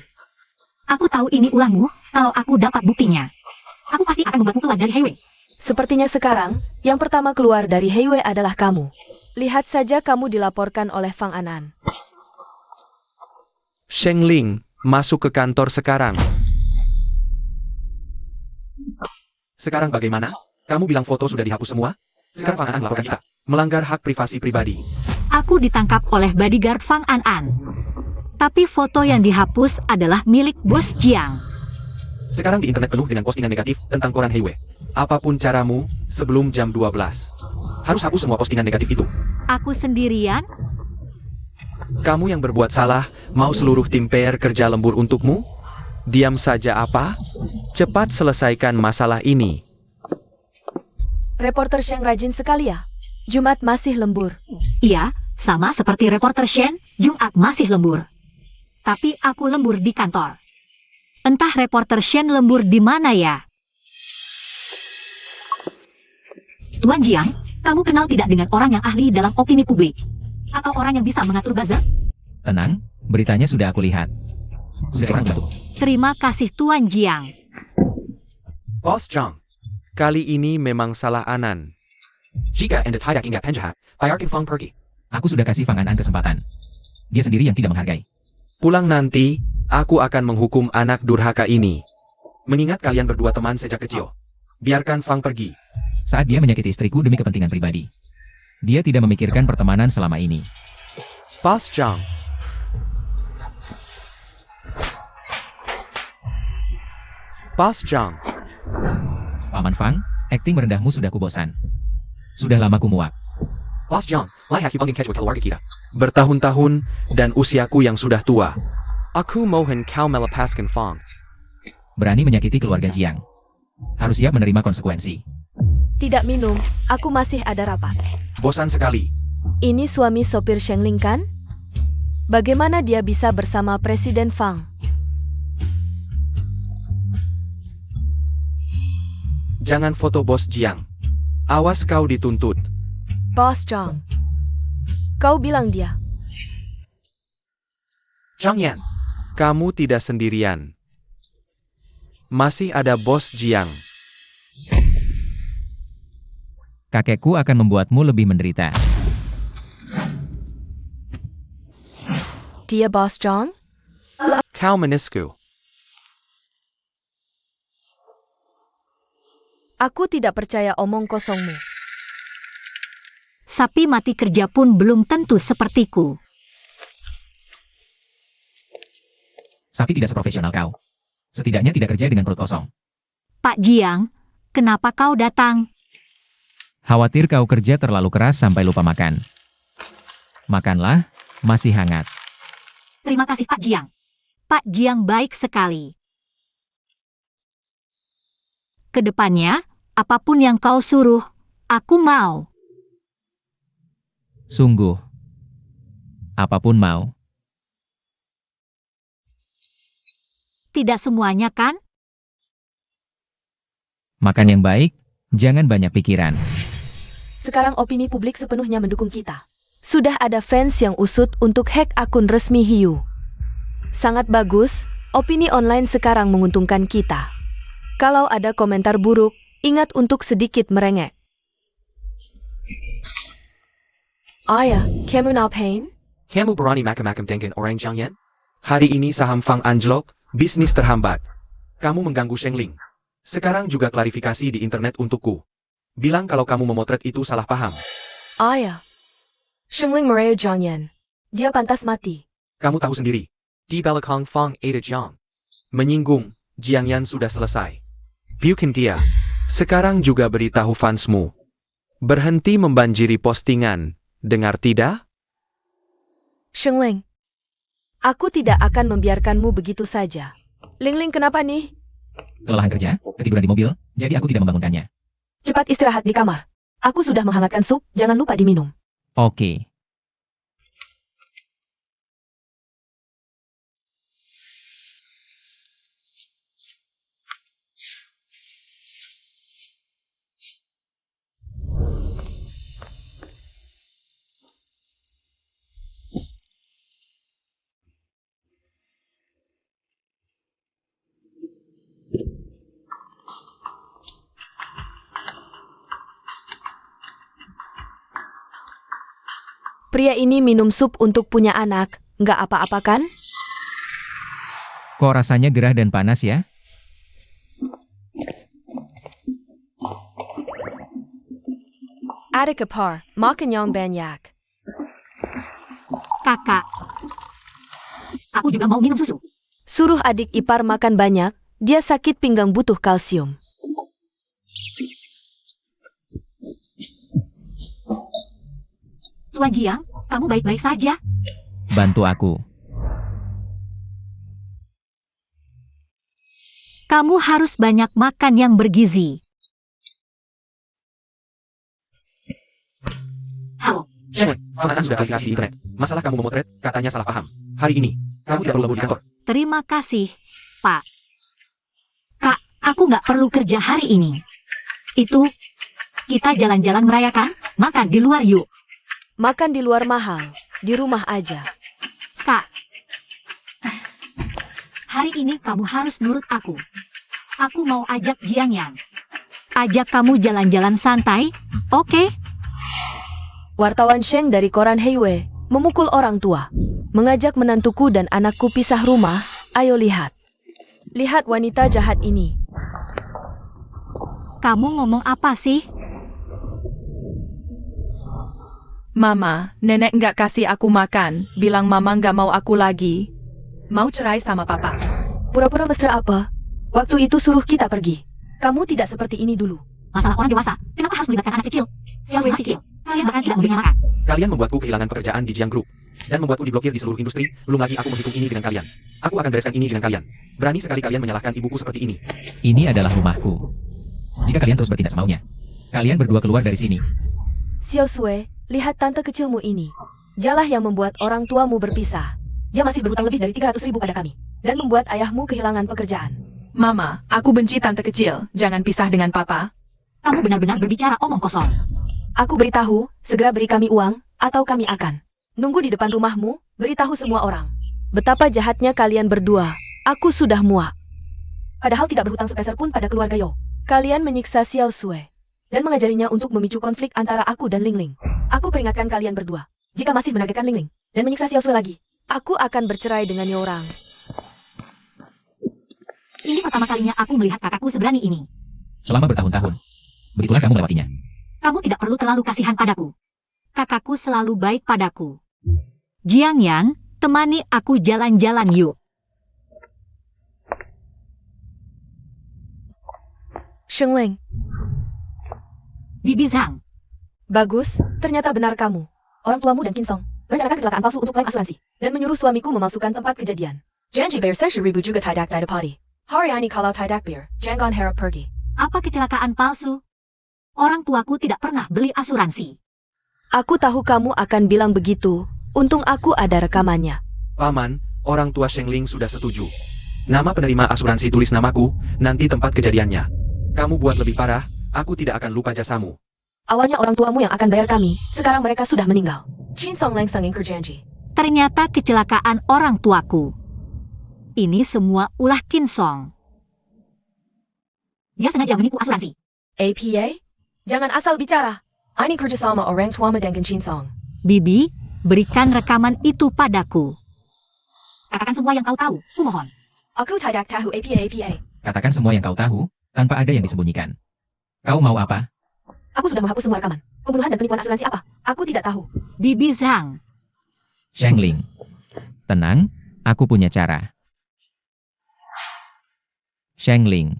Aku tahu ini ulangmu, kalau aku dapat buktinya. Aku pasti akan membuatmu keluar dari highway. Sepertinya sekarang, yang pertama keluar dari highway adalah kamu. Lihat saja kamu dilaporkan oleh Fang An. Sheng Ling, masuk ke kantor sekarang. Sekarang bagaimana? Kamu bilang foto sudah dihapus semua? Sekarang Fang An melaporkan kita. Melanggar hak privasi pribadi. Aku ditangkap oleh bodyguard Fang An. Tapi foto yang dihapus adalah milik bos Jiang. Sekarang di internet penuh dengan postingan negatif tentang koran Heiwei. Apapun caramu, sebelum jam 12. Harus hapus semua postingan negatif itu. Aku sendirian? Kamu yang berbuat salah, mau seluruh tim PR kerja lembur untukmu? Diam saja apa? Cepat selesaikan masalah ini. Reporter Sheng rajin sekali ya. Jumat masih lembur. Iya, sama seperti reporter Shen, Jumat masih lembur. Tapi aku lembur di kantor. Entah reporter Shen lembur di mana ya? Tuan Jiang, kamu kenal tidak dengan orang yang ahli dalam opini publik? Atau orang yang bisa mengatur buzzer? Tenang, beritanya sudah aku lihat. Sudah cepat bantu. Terima kasih Tuan Jiang. Bos Zhang, kali ini memang salah Anan. Jika Anda tidak ingat penjahat, bayarkan Fang pergi. Aku sudah kasih Fang An kesempatan. Dia sendiri yang tidak menghargai. Pulang nanti, aku akan menghukum anak durhaka ini. Mengingat kalian berdua teman sejak kecil. Biarkan Fang pergi. Saat dia menyakiti istriku demi kepentingan pribadi. Dia tidak memikirkan pertemanan selama ini. Bos Zhang. Bos Zhang. Paman Fang, Akting merendahmu sudah kubosan. Sudah lama kumuak. Boss Jiang, layak hibangin kejwa keluarga kita. Bertahun-tahun dan usiaku yang sudah tua. Aku mohon kau melepaskan Fang. Berani menyakiti keluarga Jiang. Harus siap menerima konsekuensi. Tidak minum, aku masih ada rapat. Bosan sekali. Ini suami sopir Shengling kan? Bagaimana dia bisa bersama Presiden Fang? Jangan foto Bos Jiang. Awas kau dituntut. Boss Zhang. Kau bilang dia. Zhang Yan, kamu tidak sendirian. Masih ada Bos Jiang. Kakekku akan membuatmu lebih menderita. Dia Boss Zhang? Kau menisku. Aku tidak percaya omong kosongmu. Sapi mati kerja pun belum tentu sepertiku. Sapi tidak seprofesional kau. Setidaknya tidak kerja dengan perut kosong. Pak Jiang, kenapa kau datang? Khawatir kau kerja terlalu keras sampai lupa makan. Makanlah, masih hangat. Terima kasih Pak Jiang. Pak Jiang baik sekali. Kedepannya, apapun yang kau suruh, aku mau. Sungguh. Apapun mau. Tidak semuanya kan? Makan yang baik, jangan banyak pikiran. Sekarang opini publik sepenuhnya mendukung kita. Sudah ada fans yang usut untuk hack akun resmi Hiu. Sangat bagus, opini online sekarang menguntungkan kita. Kalau ada komentar buruk, ingat untuk sedikit merengek. Ayah, kamu ngapain? Kamu berani macam-macam dengan orang Zhang Yan? Hari ini saham Fang anjlok, bisnis terhambat. Kamu mengganggu Shengling. Sekarang juga klarifikasi di internet untukku. Bilang kalau kamu memotret itu salah paham. Ayah. Shengling Maria Zhang Yan. Dia pantas mati. Kamu tahu sendiri. Di belakang Fang ada Jiang. Menyinggung, Jiang Yan sudah selesai. Biukin dia. Sekarang juga beritahu fansmu. Berhenti membanjiri postingan. Dengar tidak? Shengling. Aku tidak akan membiarkanmu begitu saja. Ling kenapa nih? Kelelahan kerja, ketiduran di mobil, jadi aku tidak membangunkannya. Cepat istirahat di kamar. Aku sudah menghangatkan sup, jangan lupa diminum. Oke. Pria ini minum sup untuk punya anak, nggak apa-apa kan? Kok rasanya gerah dan panas ya? Ada kepar, makan yang banyak. Kakak. Aku juga mau minum susu. Suruh adik ipar makan banyak, dia sakit pinggang butuh kalsium. Tuan Jiang, kamu baik-baik saja. Bantu aku. Kamu harus banyak makan yang bergizi. Halo, Sheng, Fang sudah klarifikasi di internet. Masalah kamu memotret, katanya salah paham. Hari ini, kamu tidak perlu lembur di kantor. terima kasih, Pak. Kak, aku nggak perlu kerja hari ini. Itu, kita jalan-jalan merayakan, makan di luar yuk. Makan di luar mahal, di rumah aja. Kak, hari ini kamu harus nurut aku. Aku mau ajak Jiang Yan. Ajak kamu jalan-jalan santai, oke? Wartawan Sheng dari koran Heiwei memukul orang tua. Mengajak menantuku dan anakku pisah rumah, ayo lihat. Lihat wanita jahat ini. Kamu ngomong apa sih? Mama, nenek nggak kasih aku makan, bilang mama nggak mau aku lagi. Mau cerai sama papa. Pura-pura mesra apa? Waktu itu suruh kita pergi. Kamu tidak seperti ini dulu. Masalah orang dewasa, kenapa harus melibatkan anak kecil? Xiao Sui masih kecil, kalian bahkan tidak memberinya makan. Kalian membuatku kehilangan pekerjaan di Jiang Group. Dan membuatku diblokir di seluruh industri, belum lagi aku menghitung ini dengan kalian. Aku akan bereskan ini dengan kalian. Berani sekali kalian menyalahkan ibuku seperti ini. Ini adalah rumahku. Jika kalian terus bertindak semaunya, kalian berdua keluar dari sini. Xiao Sui, lihat tante kecilmu ini. Dialah yang membuat orang tuamu berpisah. Dia masih berhutang lebih dari 300.000 pada kami. Dan membuat ayahmu kehilangan pekerjaan. Mama, aku benci tante kecil. Jangan pisah dengan papa. Kamu benar-benar berbicara omong kosong. Aku beritahu, segera beri kami uang, atau kami akan nunggu di depan rumahmu, beritahu semua orang. Betapa jahatnya kalian berdua. Aku sudah muak. Padahal tidak berhutang sepeser pun pada keluarga Yo. Kalian menyiksa Xiao Sui dan mengajarinya untuk memicu konflik antara aku dan Ling Ling. Aku peringatkan kalian berdua. Jika masih menargetkan Ling Ling dan menyiksa Xiao Sui lagi, aku akan bercerai dengan Yorang. Ini pertama kalinya aku melihat kakakku seberani ini. Selama bertahun-tahun, begitulah kamu melewatinya. Kamu tidak perlu terlalu kasihan padaku. Kakakku selalu baik padaku. Jiang Yan, temani aku jalan-jalan yuk. Sheng Ling, Bibi Zhang, bagus, ternyata benar kamu. Orang tuamu dan Qin Song merencanakan kecelakaan palsu untuk klaim asuransi dan menyuruh suamiku memalsukan tempat kejadian. Janji bayar 10.000 juga tidak party. Hari ini kalau tidak bayar, jangan harap pergi. apa kecelakaan palsu? Orang tuaku tidak pernah beli asuransi. Aku tahu kamu akan bilang begitu. Untung aku ada rekamannya. Paman, orang tua Sheng Ling sudah setuju. Nama penerima asuransi tulis namaku, nanti tempat kejadiannya. Kamu buat lebih parah, aku tidak akan lupa jasamu. Awalnya orang tuamu yang akan bayar kami, sekarang mereka sudah meninggal. Qin Song langsung ingkar janji. Ternyata kecelakaan orang tuaku. Ini semua ulah Qin Song. Dia sengaja menipu asuransi. APA? Jangan asal bicara. Ini kerjasama orang tuamu dengan Qin Song. Bibi, berikan rekaman itu padaku. Katakan semua yang kau tahu, kumohon. Aku tidak tahu APA. Katakan semua yang kau tahu, tanpa ada yang disembunyikan. Kau mau apa? Aku sudah menghapus semua rekaman. Pembunuhan dan penipuan asuransi apa? Aku tidak tahu. Bibi Zhang, Sheng Ling. Tenang, aku punya cara. Sheng Ling.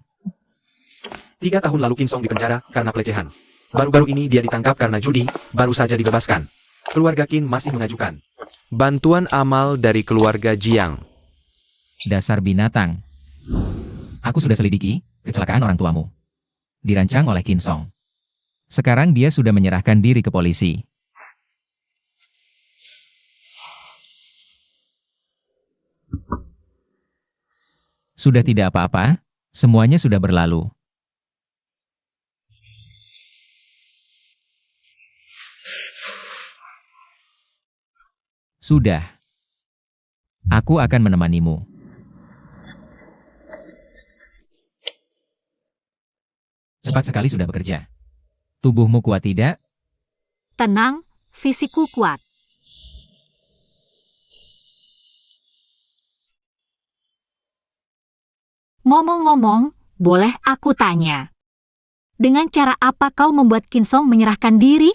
3 tahun lalu Qin Song dipenjara karena pelecehan. Baru-baru ini dia ditangkap karena judi, baru saja dibebaskan. Keluarga Qin masih mengajukan bantuan amal dari keluarga Jiang. Dasar binatang. Aku sudah selidiki kecelakaan orang tuamu. Dirancang oleh Qin Song. Sekarang dia sudah menyerahkan diri ke polisi. Sudah tidak apa-apa, semuanya sudah berlalu. Sudah. Aku akan menemanimu. Cepat sekali sudah bekerja. Tubuhmu kuat tidak? tenang, fisikku kuat. Ngomong-ngomong, boleh aku tanya? Dengan cara apa kau membuat Qin Song menyerahkan diri?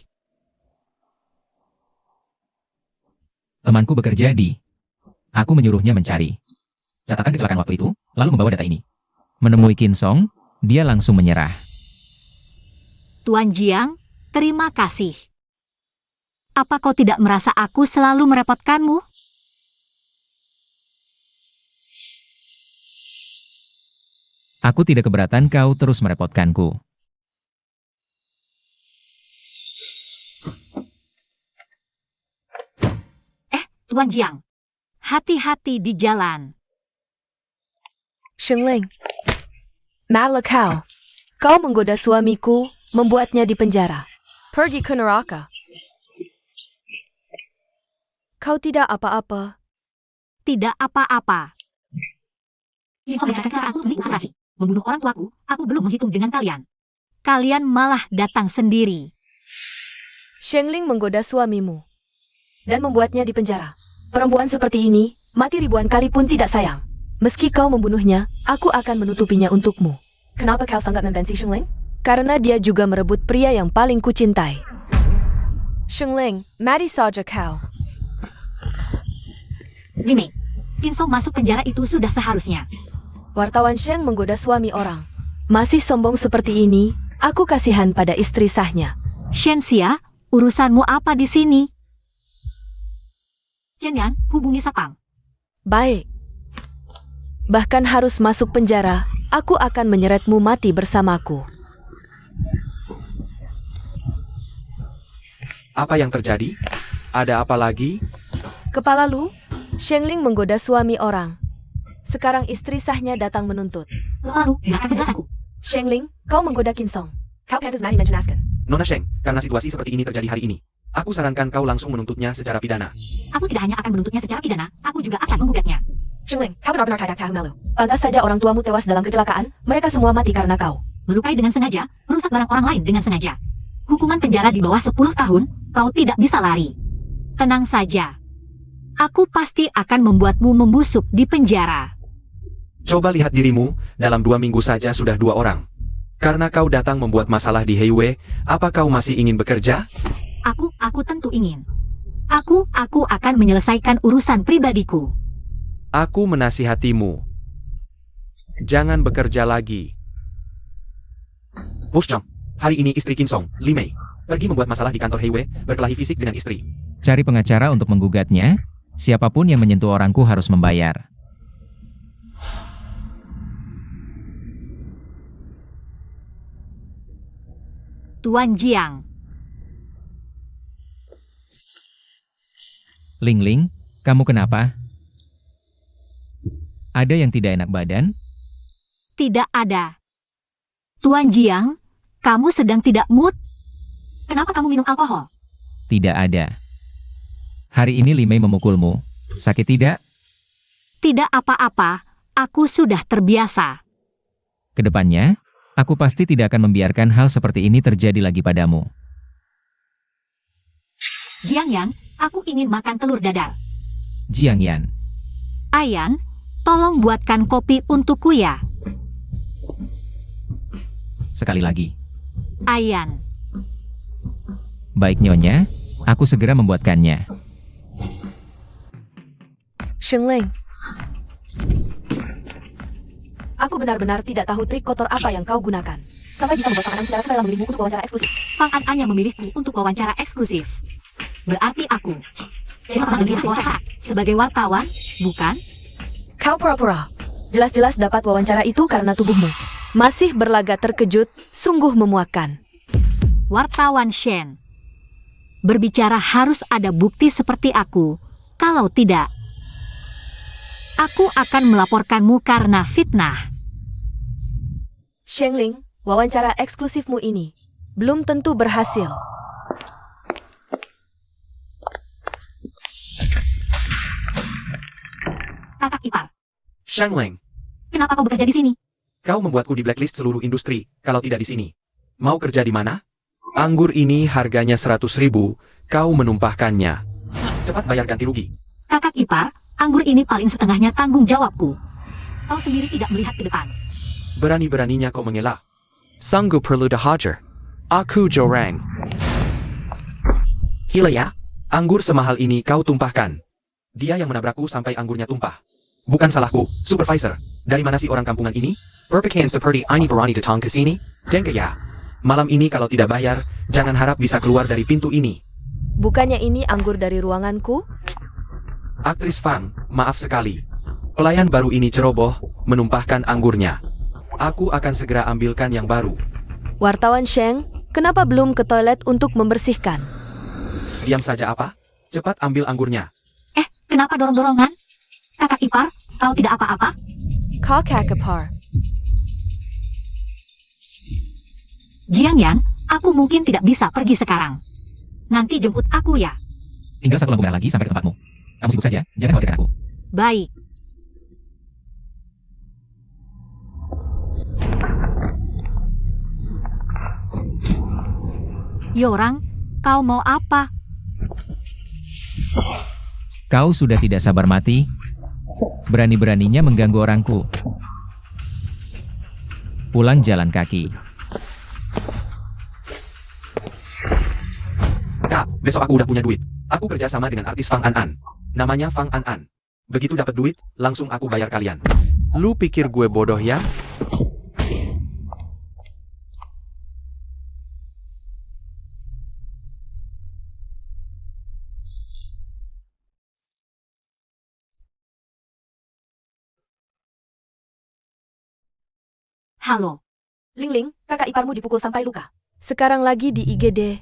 Temanku bekerja di... Aku menyuruhnya mencari catatan kecelakaan waktu itu, lalu membawa data ini. Menemui Qin Song, dia langsung menyerah. Tuan Jiang, terima kasih. Apa kau tidak merasa aku selalu merepotkanmu? Aku tidak keberatan kau terus merepotkanku. Tuan Jiang, hati-hati di jalan. Sheng Ling. Malakau. Kau menggoda suamiku, membuatnya dipenjara. Pergi ke neraka. Kau tidak apa-apa. Tidak apa-apa. Qin Song menyerahkan kecelakaan untuk menipu asuransi. Membunuh orang tuaku, aku belum menghitung dengan kalian. Kalian malah datang sendiri. Sheng Ling menggoda suamimu dan membuatnya dipenjara. Perempuan seperti ini, mati ribuan kali pun tidak sayang. Meski kau membunuhnya, aku akan menutupinya untukmu. Kenapa kau sangat membenci Sheng Ling? Karena dia juga merebut pria yang paling kucintai. Sheng Ling, mati saja kau. Limei, Qin Song masuk penjara itu sudah seharusnya. Wartawan Sheng menggoda suami orang. Masih sombong seperti ini, Aku kasihan pada istri sahnya. Shenxia, urusanmu apa di sini? Jenyan, hubungi Sapang. Baik. Bahkan harus masuk penjara, aku akan menyeretmu mati bersamaku. Apa yang terjadi? Ada apa lagi? Kepala Lu, Shengling menggoda suami orang. Sekarang istri sahnya datang menuntut. Lalu, gunakan penjelasanku. Shengling, kau menggoda Kinsong. Kau pantas mati menjenaskan. Nona Sheng, karena situasi seperti ini terjadi hari ini, aku sarankan kau langsung menuntutnya secara pidana. Aku tidak hanya akan menuntutnya secara pidana, aku juga akan menggugatnya. Shengling, kau benar-benar tidak tahu malu. Pantas saja orang tuamu tewas dalam kecelakaan, mereka semua mati karena kau. Melukai dengan sengaja, merusak barang orang lain dengan sengaja. Hukuman penjara di bawah 10 tahun, kau tidak bisa lari. Tenang saja. Aku pasti akan membuatmu membusuk di penjara. Coba lihat dirimu, dalam 2 minggu saja sudah 2 orang. Karena kau datang membuat masalah di Heiwei, apa kau masih ingin bekerja? Aku tentu ingin. Aku akan menyelesaikan urusan pribadiku. Aku menasihatimu. Jangan bekerja lagi. Bos Zhang, hari ini istri Kinsong, Li Mei, pergi membuat masalah di kantor Heiwei, berkelahi fisik dengan istri. Cari pengacara untuk menggugatnya. Siapapun yang menyentuh orangku harus membayar. Tuan Jiang, Ling Ling, kamu kenapa? Ada yang tidak enak badan? tidak ada. Tuan Jiang, kamu sedang tidak mood? Kenapa kamu minum alkohol? Tidak ada. Hari ini Li Mei memukulmu. Sakit tidak? Tidak apa-apa, aku sudah terbiasa. Kedepannya, aku pasti tidak akan membiarkan hal seperti ini terjadi lagi padamu. Jiang Yan, aku ingin makan telur dadar. Jiang Yan, Ayan, tolong buatkan kopi untukku ya. sekali lagi. Ayan, Baik Nyonya, aku segera membuatkannya. Shengling. Aku benar-benar tidak tahu trik kotor apa yang kau gunakan. Sampai bisa membuat Fang An secara sukarela memilihmu untuk wawancara eksklusif. Fang An yang memilihku untuk wawancara eksklusif. Berarti aku memilih wawancara sebagai wartawan, bukan? Kau pura-pura. Jelas-jelas dapat wawancara itu karena tubuhmu. Masih berlagak terkejut, sungguh memuakkan. Wartawan Shen. Berbicara harus ada bukti seperti aku. Kalau tidak, aku akan melaporkanmu karena fitnah. Shengling, wawancara eksklusifmu ini belum tentu berhasil. Kakak ipar, Shangling, kenapa kau bekerja di sini? kau membuatku di blacklist seluruh industri, kalau tidak di sini. Mau kerja di mana? Anggur ini harganya 100.000, kau menumpahkannya. Cepat bayar ganti rugi. Kakak ipar, anggur ini paling setengahnya tanggung jawabku. Kau sendiri tidak melihat ke depan. Berani-beraninya kau mengelak. Sanggup perlu dihajar. Aku Jorang. Gila ya, anggur semahal ini kau tumpahkan. Dia yang menabrakku sampai anggurnya tumpah. Bukan salahku, supervisor. Dari mana sih orang kampungan ini? Berpakaian seperti ini berani datang ke sini? Jengke ya. Malam ini kalau tidak bayar, jangan harap bisa keluar dari pintu ini. Bukannya ini anggur dari ruanganku? Aktris Fang, maaf sekali. Pelayan baru ini ceroboh, menumpahkan anggurnya. Aku akan segera ambilkan yang baru. Wartawan Sheng, kenapa belum ke toilet untuk membersihkan? Diam saja apa? Cepat ambil anggurnya. Kenapa dorong-dorongan? Kakak ipar, kau tidak apa-apa? Kau kakapar. Jiang Yan, aku mungkin tidak bisa pergi sekarang. Nanti jemput aku ya. Tinggal 1 lampu merah lagi sampai ke tempatmu. Kamu sibuk saja, jangan khawatirkan aku. Baik. Yorang, kau mau apa? Kau sudah tidak sabar mati? Berani-beraninya mengganggu orangku. Pulang jalan kaki. Kak, besok aku udah punya duit. Aku kerja sama dengan artis Fang An. Namanya Fang An. Begitu dapat duit, langsung aku bayar kalian. Lu pikir gue bodoh ya? Halo. Ling Ling, kakak iparmu dipukul sampai luka. Sekarang lagi di IGD.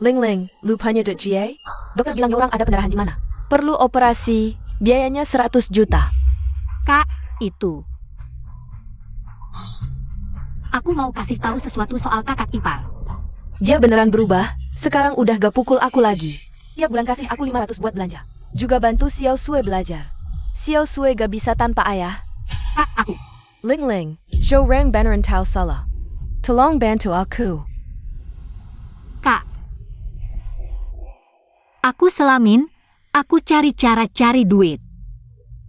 Ling Ling, lupanya .ga? Dokter bilang orang ada pendarahan di mana? Perlu operasi, biayanya 100 juta. Kak, itu. Aku mau kasih tahu sesuatu soal kakak ipar. Dia beneran berubah, sekarang udah gak pukul aku lagi. Tiap bulan kasih aku 500 buat belanja. Juga bantu Xiao Sui belajar. Xiao Sui gak bisa tanpa ayah. Kak, aku. Ling Ling, orang beneran tahu salah. Tolong bantu aku. Kak. Aku selamin, aku cari cara cari duit.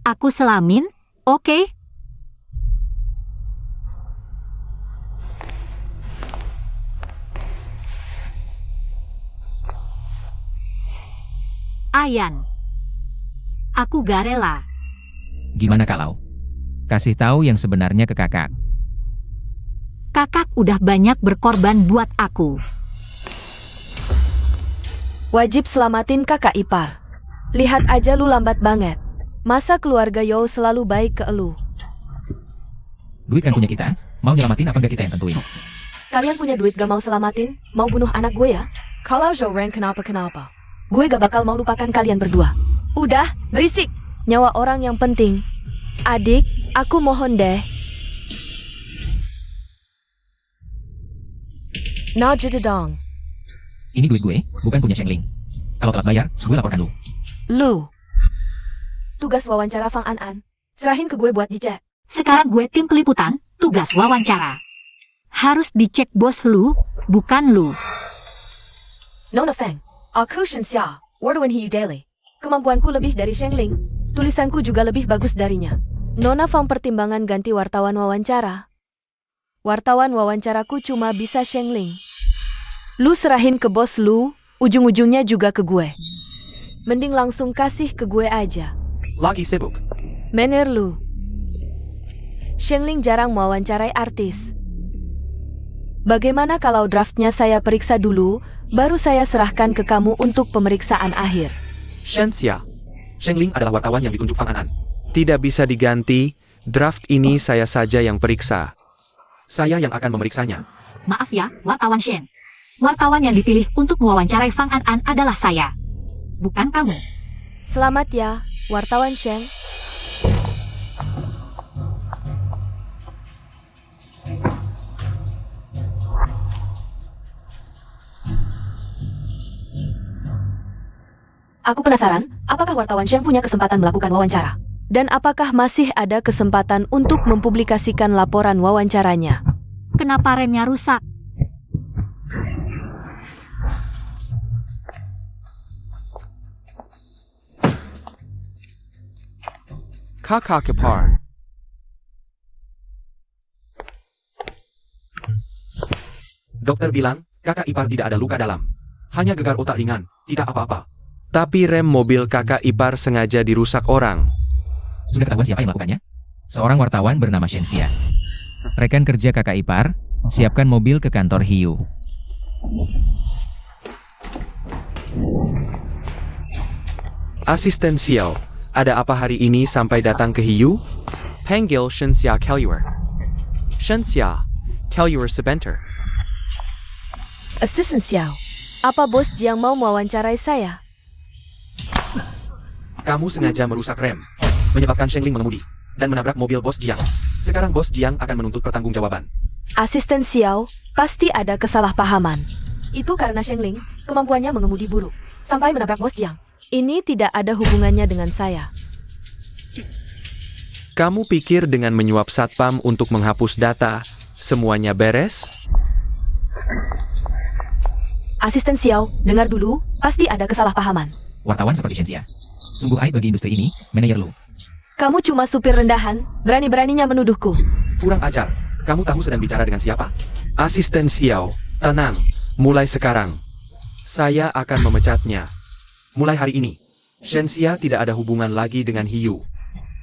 Aku selamin, oke? Ayan. Aku gak rela. Gimana kalau? Kasih tahu yang sebenarnya ke kakak. Kakak udah banyak berkorban buat aku. Wajib selamatin kakak ipar. Lihat aja lu lambat banget. Masa keluarga Yo selalu baik ke elu. Duit kan punya kita, mau nyelamatin apa nggak kita yang tentuin? Kalian punya duit gak mau selamatin? Mau bunuh anak gue ya? Kalau Joran kenapa-kenapa, gue gak bakal mau lupakan kalian berdua. Udah, berisik. Nyawa orang yang penting. Adik, aku mohon deh. Nah jededong. Ini duit gue, bukan punya Shengling. Kalau telat bayar, gue laporkan lu. Lu. Tugas wawancara Fang An. Serahin ke gue buat dicek. Sekarang gue tim peliputan, tugas wawancara. Harus dicek bos lu, bukan lu. Nona Feng, aku Shen Xia, Warduan Hiu Daily. Kemampuanku lebih dari Shengling. Tulisanku juga lebih bagus darinya. Nona Fang pertimbangan ganti wartawan wawancara. Wartawan wawancaraku cuma bisa Shengling. Lu serahin ke bos lu, ujung-ujungnya juga ke gue. Mending langsung kasih ke gue aja. Lagi sibuk. Mener lu. Shengling jarang mewawancarai artis. Bagaimana kalau draftnya saya periksa dulu, baru saya serahkan ke kamu untuk pemeriksaan akhir. Shen Xia. Shengling adalah wartawan yang ditunjuk Fang An. Tidak bisa diganti, draft ini saya saja yang periksa. Saya yang akan memeriksanya. Maaf ya, wartawan Shen. Wartawan yang dipilih untuk mewawancarai Fang An adalah saya. Bukan kamu. Selamat ya, wartawan Shen. Aku penasaran, apakah wartawan Sheng punya kesempatan melakukan wawancara? Dan apakah masih ada kesempatan untuk mempublikasikan laporan wawancaranya? Kenapa remnya rusak? Kakak ipar. Dokter bilang, kakak ipar tidak ada luka dalam. Hanya gegar otak ringan, tidak apa-apa. Tapi rem mobil kakak ipar sengaja dirusak orang. Sudah ketahuan siapa yang melakukannya? Seorang wartawan bernama Shen Xia. Rekan kerja kakak ipar, siapkan mobil ke kantor Hiu. Asisten Xiao, ada apa hari ini sampai datang ke Hiu? Panggil Shen Xia Keluar. Shen Xia, Keluar sebentar. Assistant Xiao, apa bos Jiang mau mewawancarai saya? Kamu sengaja merusak rem, menyebabkan Shengling mengemudi, dan menabrak mobil bos Jiang. Sekarang bos Jiang akan menuntut pertanggungjawaban. Asisten Xiao, pasti ada kesalahpahaman. Itu karena Shengling, kemampuannya mengemudi buruk, sampai menabrak bos Jiang. Ini tidak ada hubungannya dengan saya. Kamu pikir dengan menyuap satpam untuk menghapus data, semuanya beres? Asisten Xiao, dengar dulu, pasti ada kesalahpahaman. Wartawan seperti Shen Xia. Sungguh aib bagi industri ini, manajer lu. Kamu cuma supir rendahan, berani-beraninya menuduhku. Kurang ajar, kamu tahu sedang bicara dengan siapa? Asisten Xiao, tenang, mulai sekarang. Saya akan memecatnya. Mulai hari ini, Shen Xia tidak ada hubungan lagi dengan Hiu.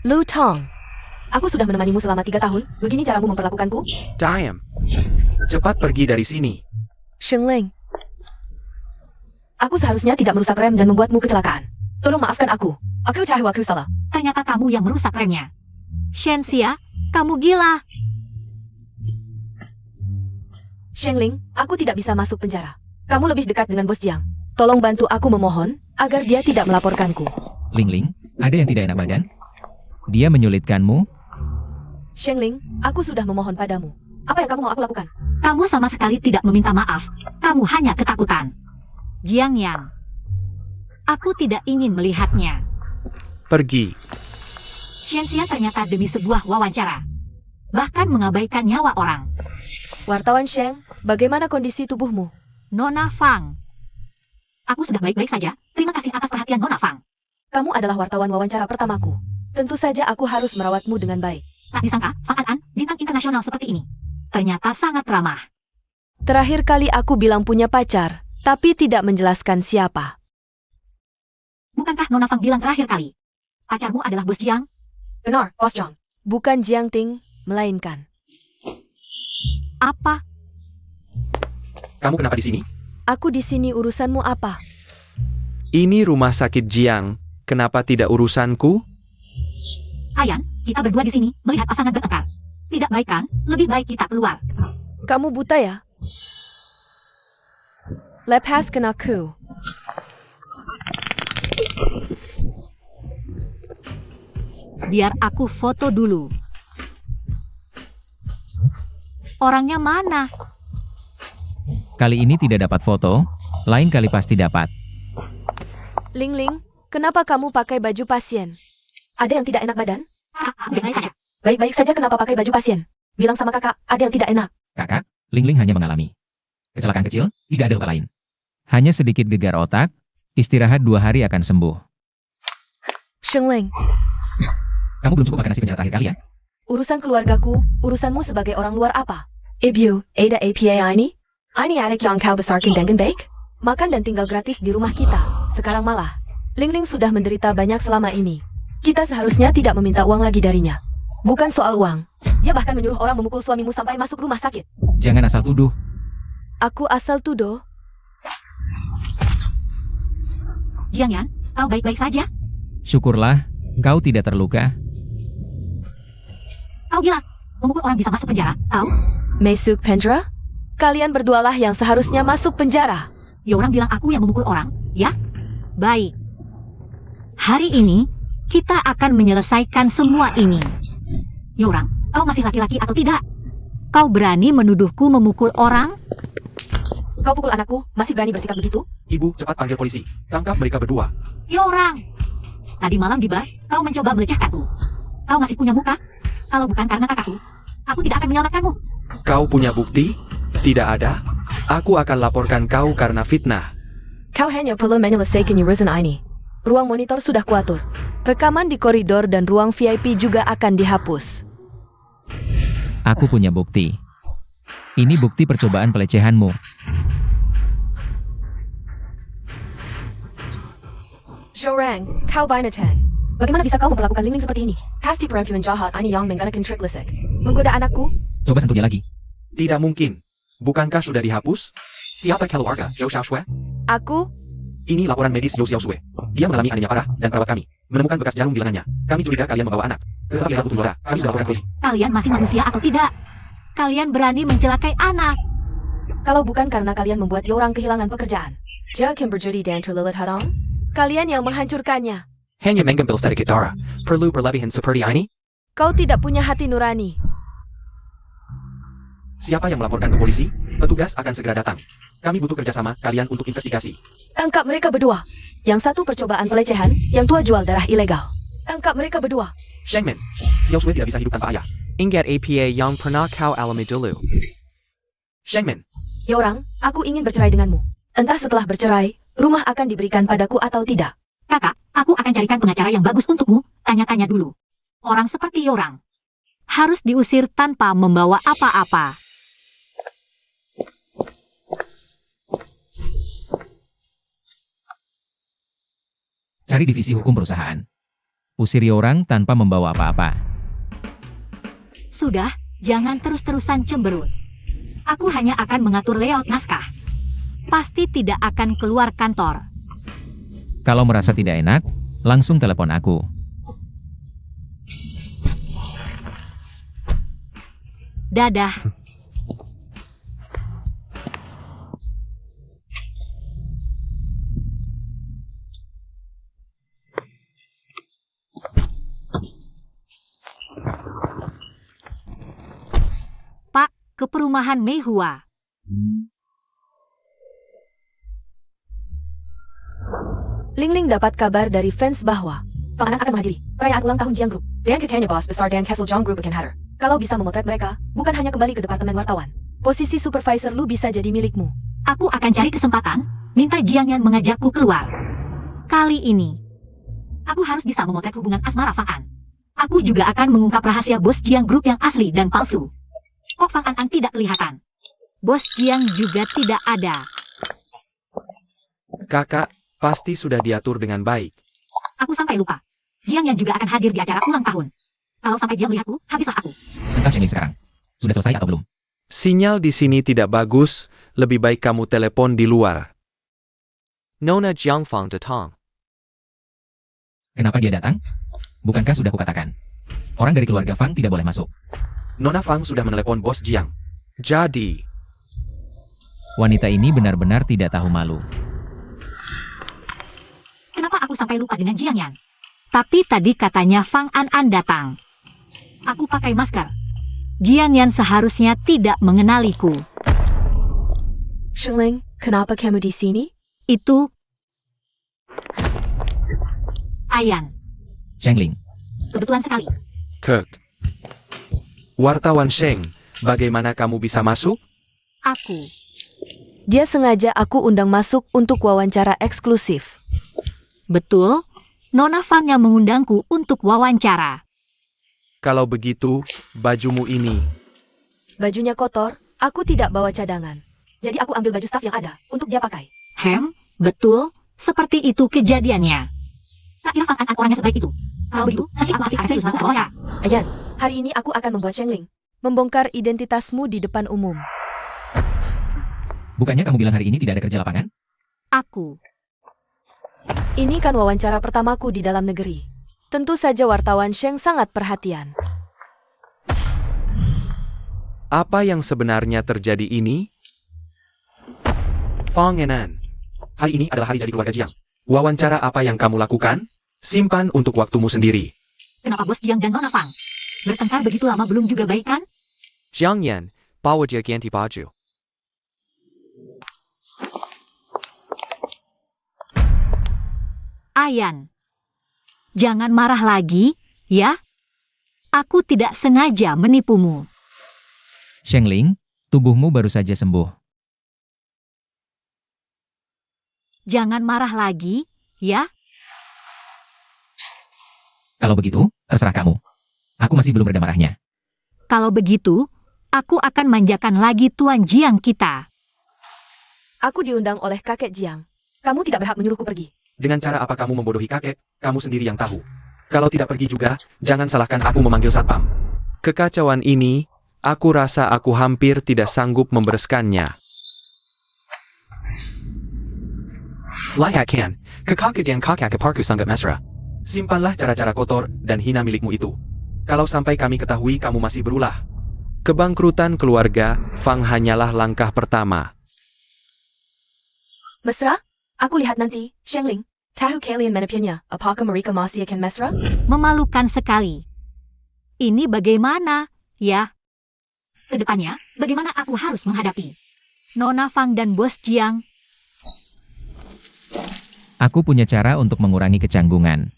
Lu Tong, aku sudah menemanimu selama 3 tahun, begini caramu memperlakukanku? Diam. Cepat pergi dari sini. Shengling, aku seharusnya tidak merusak rem dan membuatmu kecelakaan. Tolong maafkan aku. Aku tahu aku salah. Ternyata kamu yang merusak remnya. Shen Xia, kamu gila. Shengling, aku tidak bisa masuk penjara. Kamu lebih dekat dengan bos Jiang. Tolong bantu aku memohon, agar dia tidak melaporkanku. Ling Ling, ada yang tidak enak badan? Dia menyulitkanmu? Shengling, aku sudah memohon padamu. Apa yang kamu mau aku lakukan? Kamu sama sekali tidak meminta maaf. Kamu hanya ketakutan. Jiang Yan. Aku tidak ingin melihatnya. Pergi. Shenxian ternyata demi sebuah wawancara. Bahkan mengabaikan nyawa orang. Wartawan Sheng, bagaimana kondisi tubuhmu? Nona Fang. Aku sudah baik-baik saja. Terima kasih atas perhatian Nona Fang. Kamu adalah wartawan wawancara pertamaku. Tentu saja aku harus merawatmu dengan baik. Tak disangka, Fang An, bintang internasional seperti ini. Ternyata sangat ramah. Terakhir kali aku bilang punya pacar, tapi tidak menjelaskan siapa. Bukankah Nona Fang bilang terakhir kali? Pacarmu adalah Bos Jiang? Benar, Bos Jiang. Bukan Jiang Ting, melainkan. Apa? Kamu kenapa di sini? Aku di sini urusanmu apa? Ini rumah sakit Jiang. Kenapa tidak urusanku? Ayan, kita berdua di sini melihat pasangan bertengkar. Tidak baik kan? Lebih baik kita keluar. Kamu buta ya? Lepaskan aku. Biar aku foto dulu. Orangnya mana? Kali ini tidak dapat foto, lain kali pasti dapat. Ling Ling, kenapa kamu pakai baju pasien? Ada yang tidak enak badan? Aku baik-baik saja. Baik-baik saja kenapa pakai baju pasien? Bilang sama kakak, ada yang tidak enak. Kakak, Ling Ling hanya mengalami kecelakaan kecil, tidak ada luka lain. Hanya sedikit gegar otak, istirahat 2 hari akan sembuh. Shengling, Kamu belum cukup makan nasi penjara terakhir kali ya? urusan keluargaku, urusanmu sebagai orang luar apa? Ibu, ada APA ini? Ini adik yang kau besarkan dengan baik? Makan dan tinggal gratis di rumah kita. Sekarang malah, Ling Ling sudah menderita banyak selama ini. Kita seharusnya tidak meminta uang lagi darinya. Bukan soal uang. Dia bahkan menyuruh orang memukul suamimu sampai masuk rumah sakit. Jangan asal tuduh. Aku asal tuduh. Jiang Yan, kau baik-baik saja? Syukurlah, kau tidak terluka. Kau gila. Memukul orang bisa masuk penjara, tahu? Masuk penjara? Kalian berdualah yang seharusnya masuk penjara. Ya orang bilang aku yang memukul orang, ya? Baik. Hari ini, kita akan menyelesaikan semua ini. Ya orang, kau masih laki-laki atau tidak? Kau berani menuduhku memukul orang? Kau pukul anakku, masih berani bersikap begitu? Ibu, cepat panggil polisi. Tangkap mereka berdua. Ya orang. Tadi malam di bar, kau mencoba melecehkanku. Kau masih punya muka? Kalau bukan karena kakakku, aku tidak akan menyelamatkanmu. Kau punya bukti? Tidak ada. Aku akan laporkan kau karena fitnah. Kau hanya perlu menyelesaikan urusan ini. Ruang monitor sudah kuatur. Rekaman di koridor dan ruang VIP juga akan dihapus. Aku punya bukti. Ini bukti percobaan pelecehanmu. Zhorang, kau binatang. Bagaimana bisa kau memperlakukan Ling Ling seperti ini? Pasti perempuan jahat ini yang menggunakan trik lisik. Menggoda anakku? Coba sentuh dia lagi. Tidak mungkin. Bukankah sudah dihapus? Siapa keluarga Zhou Xiaoshui? Aku? Ini laporan medis Zhou Xiaoshui. Dia mengalami anemia parah dan perawat kami menemukan bekas jarum di lengannya. Kami curiga kalian membawa anak ke Pavilion Utara. Kami sudah laporkan polisi. Kalian masih manusia atau tidak? Kalian berani mencelakai anak. Kalau bukan karena kalian membuat orang kehilangan pekerjaan, Jakim berjudi dan terlilit haram, kalian yang menghancurkannya. Hanya mengambil sedikit darah. Perlu berlebihan seperti ini? Kau tidak punya hati nurani. Siapa yang melaporkan ke polisi? Petugas akan segera datang. Kami butuh kerjasama kalian untuk investigasi. Tangkap mereka berdua. Yang satu percobaan pelecehan, yang tua jual darah ilegal. Tangkap mereka berdua. Shengmen, Xiaoshui tidak bisa hidup tanpa ayah. Ingat APA yang pernah kau alami dulu. Shengmen, Ya orang, aku ingin bercerai denganmu. Entah setelah bercerai, rumah akan diberikan padaku atau tidak. Kakak, aku akan carikan pengacara yang bagus untukmu. Tanya-tanya dulu. Orang seperti Yorang harus diusir tanpa membawa apa-apa. Cari divisi hukum perusahaan. Usiri orang tanpa membawa apa-apa. Sudah, jangan terus-terusan cemberut. Aku hanya akan mengatur layout naskah. Pasti tidak akan keluar kantor. Kalau merasa tidak enak, langsung telepon aku. Dadah. ke perumahan Meihua. Ling Ling dapat kabar dari fans bahwa Fang Anan akan menghadiri perayaan ulang tahun Jiang Group. Dan kecilnya bos besar Dan Castle Jiang Group akan hadir. Kalau bisa memotret mereka, bukan hanya kembali ke departemen wartawan. Posisi supervisor Lu bisa jadi milikmu. Aku akan cari kesempatan, minta Jiang Yan mengajakku keluar. Kali ini, aku harus bisa memotret hubungan asmara Fang An. Aku juga akan mengungkap rahasia bos Jiang Group yang asli dan palsu. Kok Fang An tidak kelihatan? Bos Jiang juga tidak ada. Kakak, pasti sudah diatur dengan baik. Aku sampai lupa. Jiang Yan juga akan hadir di acara ulang tahun. Kalau sampai dia melihatku, habislah aku. Entah Cheng Ling sekarang. Sudah selesai atau belum? Sinyal di sini tidak bagus, lebih baik kamu telepon di luar. Nona Jiangfang datang. Kenapa dia datang? Bukankah sudah kukatakan? Orang dari keluarga Fang tidak boleh masuk. Nona Fang sudah menelepon bos Jiang. Jadi, Wanita ini benar-benar tidak tahu malu. Kenapa aku sampai lupa dengan Jiang Yan? Tapi tadi katanya Fang An datang. Aku pakai masker. Jiang Yan seharusnya tidak mengenaliku. Sheng Ling, kenapa kamu di sini? Itu Ayan. Cheng Ling, Kebetulan sekali. Kirk. Wartawan Sheng, bagaimana kamu bisa masuk? Aku. Dia sengaja aku undang masuk untuk wawancara eksklusif. Betul, Nona Fang yang mengundangku untuk wawancara. Kalau begitu, bajumu ini. Bajunya kotor, aku tidak bawa cadangan. Jadi aku ambil baju staff yang ada untuk dia pakai. Betul, seperti itu kejadiannya. Tak kira Fang An orangnya sebaik itu. Kalau begitu, nanti aku pasti akan serius melakukan wawancara. Ayan, hari ini aku akan membuat Sheng Ling membongkar identitasmu di depan umum. bukannya kamu bilang hari ini tidak ada kerja lapangan? Aku. Ini kan wawancara pertamaku di dalam negeri. Tentu saja wartawan Sheng sangat perhatian. Apa yang sebenarnya terjadi ini? Fang Enan, hari ini adalah hari jadi keluarga Jiang. Wawancara apa yang kamu lakukan? Simpan untuk waktumu sendiri. Kenapa bos Jiang dan Nona Fang bertengkar begitu lama belum juga baikan? Jiang Yan, bawa dia ganti baju. Ayan. Jangan marah lagi, ya. Aku tidak sengaja menipumu. Sheng Ling, tubuhmu baru saja sembuh. Jangan marah lagi, ya. Kalau begitu, terserah kamu. Aku masih belum reda marahnya. Kalau begitu, aku akan manjakan lagi Tuan Jiang kita. Aku diundang oleh kakek Jiang. Kamu tidak berhak menyuruhku pergi. Dengan cara apa kamu membodohi kakek, kamu sendiri yang tahu. Kalau tidak pergi juga, jangan salahkan aku memanggil satpam. Kekacauan ini, aku rasa aku hampir tidak sanggup membereskannya. Layak kan, kakak dan kakak keparku sangat mesra. Simpanlah cara-cara kotor dan hina milikmu itu. Kalau sampai kami ketahui kamu masih berulah. Kebangkrutan keluarga, Fang hanyalah langkah pertama. Mesra? Aku lihat nanti, Sheng Ling. Tahu kalian menepiannya, apakah mereka masih akan mesra? Memalukan sekali. Ini bagaimana, ya? Kedepannya, bagaimana aku harus menghadapi Nona Fang dan bos Jiang? Aku punya cara untuk mengurangi kecanggungan.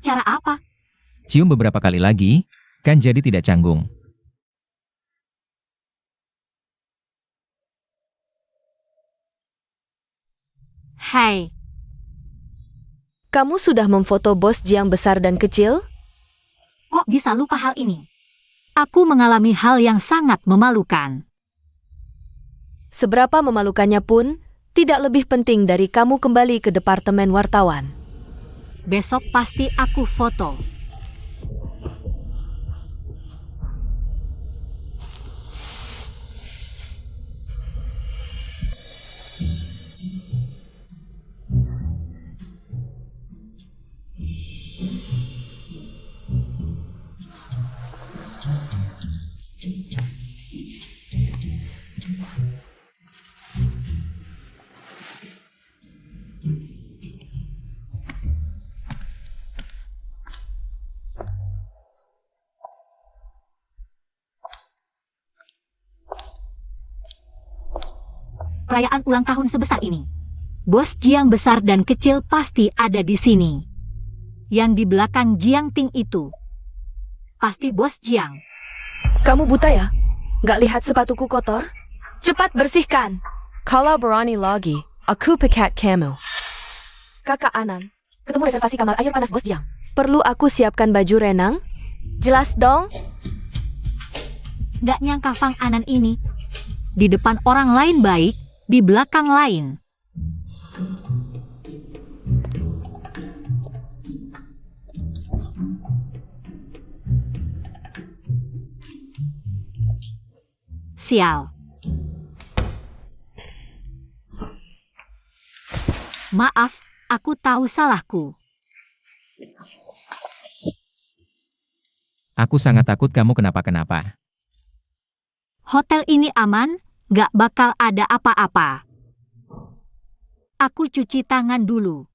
Cara apa? Cium beberapa kali lagi, kan jadi tidak canggung. Hai, Kamu sudah memfoto bos Jiang besar dan kecil? kok bisa lupa hal ini? Aku mengalami hal yang sangat memalukan. Seberapa memalukannya pun, tidak lebih penting dari kamu kembali ke departemen wartawan. Besok pasti aku foto. perayaan ulang tahun sebesar ini. Bos Jiang besar dan kecil pasti ada di sini. Yang di belakang Jiang Ting itu pasti Bos Jiang. Kamu buta ya? Nggak lihat sepatuku kotor? Cepat bersihkan. Kalau berani lagi, aku pecat kamu. Kakak Anan, ketemu reservasi kamar air panas Bos Jiang. Perlu aku siapkan baju renang? Jelas dong? Gak nyangka Fang Anan ini di depan orang lain baik, di belakang lain. Sial. Maaf, aku tahu salahku. Aku sangat takut kamu kenapa-kenapa. Hotel ini aman, gak bakal ada apa-apa. Aku cuci tangan dulu.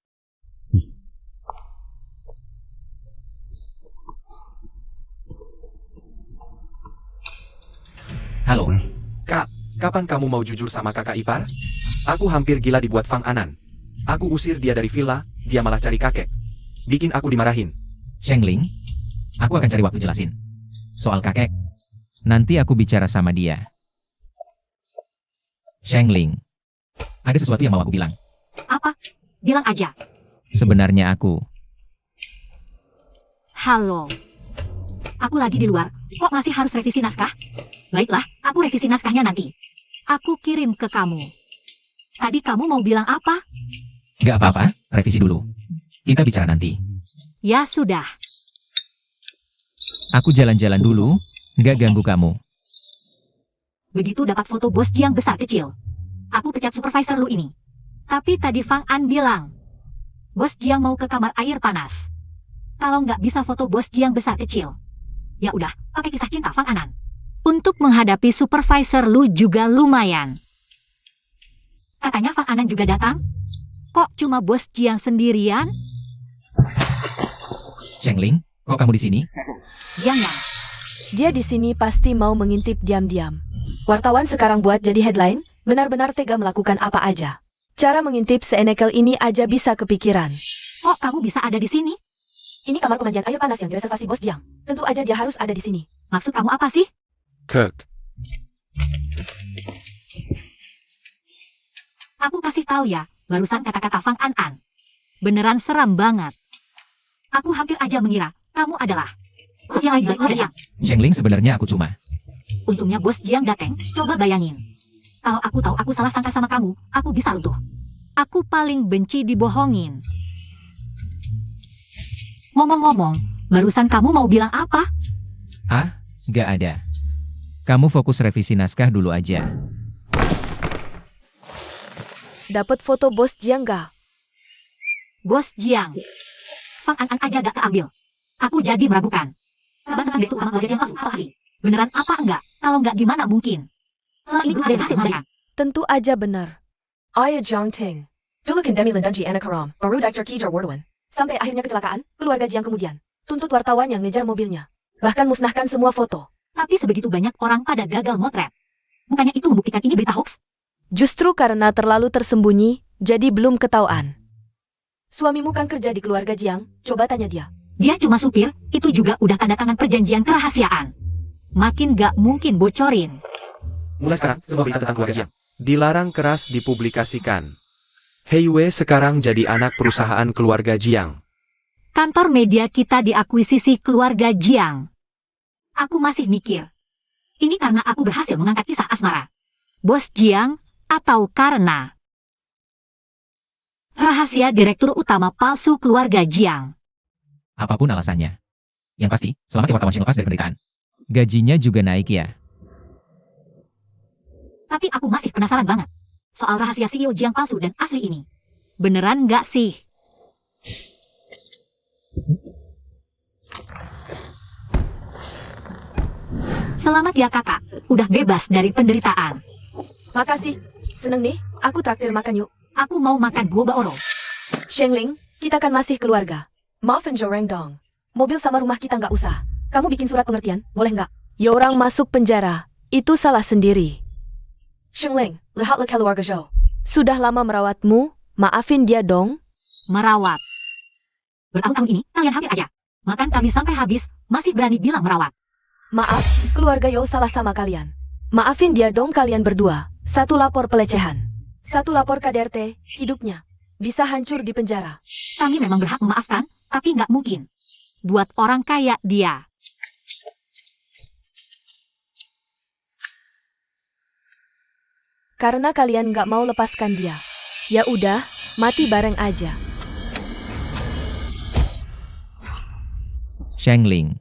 Halo, Kak, kapan kamu mau jujur sama kakak ipar? Aku hampir gila dibuat Fang Anan. Aku usir dia dari villa, dia malah cari kakek. Bikin aku dimarahin. Shengling. Aku akan cari waktu jelasin. Soal kakek, nanti aku bicara sama dia. Shengling. Ada sesuatu yang mau aku bilang. Apa? Bilang aja. Sebenarnya aku. Halo. Aku lagi di luar. Kok masih harus revisi naskah? Baiklah, aku revisi naskahnya nanti. Aku kirim ke kamu. Tadi kamu mau bilang apa? Gak apa-apa, revisi dulu. Kita bicara nanti. Ya sudah. Aku jalan-jalan dulu, gak ganggu kamu. Begitu dapat foto Bos Jiang besar kecil, aku pecat supervisor lu ini. Tapi tadi Fang An bilang, Bos Jiang mau ke kamar air panas. Kalau nggak bisa foto Bos Jiang besar kecil, ya udah, pakai kisah cinta Fang Anan. Untuk menghadapi supervisor lu juga lumayan. Katanya Fang Anan juga datang. Kok cuma Bos Jiang sendirian? Shengling, kok kamu di sini? Jiang Yang. Dia di sini pasti mau mengintip diam-diam. Wartawan sekarang buat jadi headline, benar-benar tega melakukan apa aja. Cara mengintip seenakel ini aja bisa kepikiran. Kok kamu bisa ada di sini? Ini kamar pemandian air panas yang direservasi Bos Jiang. Tentu aja dia harus ada di sini. Maksud kamu apa sih? Kirk, Aku kasih tahu ya, barusan kata-kata Fang An. Beneran seram banget. Aku hampir aja mengira kamu adalah Bos Jiang Jiang. Shengling sebenarnya aku cuma. Untungnya Bos Jiang dateng, coba bayangin. Kalau aku tahu aku salah sangka sama kamu, aku bisa runtuh. Aku paling benci dibohongin. Ngomong-ngomong, barusan kamu mau bilang apa? Ah, gak ada. Kamu fokus revisi naskah dulu aja. Dapat foto Bos Jiang gak? Bos Jiang. Fang An aja gak keambil. Aku jadi meragukan. Kabar tentang itu sama keluarga Jiang palsu apa sih? Beneran apa enggak? Kalau enggak gimana mungkin? Selama ini belum ada yang hasil mereka. Tentu aja benar. Ayah Jiang Ting. Julukin Demi Lindanji Anakaram, baru Dr. Kijar Warduan. Sampai akhirnya kecelakaan, keluarga Jiang kemudian tuntut wartawan yang ngejar mobilnya. Bahkan musnahkan semua foto. Tapi sebegitu banyak orang pada gagal motret. Bukannya itu membuktikan ini berita hoax? Justru karena terlalu tersembunyi, jadi belum ketahuan. Suamimu kan kerja di keluarga Jiang, coba tanya dia. Dia cuma supir, itu juga udah tanda tangan perjanjian kerahasiaan. Makin gak mungkin bocorin. mulai sekarang semua berita tentang keluarga Jiang dilarang keras dipublikasikan. Hei Wei sekarang jadi anak perusahaan keluarga Jiang. Kantor media kita diakuisisi keluarga Jiang. Aku masih mikir. Ini karena aku berhasil mengangkat kisah asmara Bos Jiang, atau karena rahasia direktur utama palsu keluarga Jiang. Apapun alasannya. Yang pasti, selamat ya wartawan yang lepas dari penderitaan. Gajinya juga naik ya. Tapi aku masih penasaran banget soal rahasia CEO Jiang palsu dan asli ini. Beneran nggak sih? Selamat ya kakak, udah bebas dari penderitaan. Makasih. Seneng nih, aku traktir makan yuk. Aku mau makan boba oro. Shengling, kita kan masih keluarga. Maafin Joreng dong. Mobil sama rumah kita nggak usah. Kamu bikin surat pengertian, boleh nggak? Ya orang masuk penjara, itu salah sendiri. Shengling, lihatlah keluarga Zhou. Sudah lama merawatmu, maafin dia dong. Merawat. Bertahun-tahun ini, kalian hampir aja makan kami sampai habis, masih berani bilang merawat. Maaf, keluarga Yo salah sama kalian. Maafin dia dong kalian berdua. 1 lapor pelecehan. 1 lapor KDRT, hidupnya bisa hancur di penjara. Kami memang berhak memaafkan, tapi nggak mungkin buat orang kayak dia. Karena kalian nggak mau lepaskan dia. Ya udah, mati bareng aja. Shengling.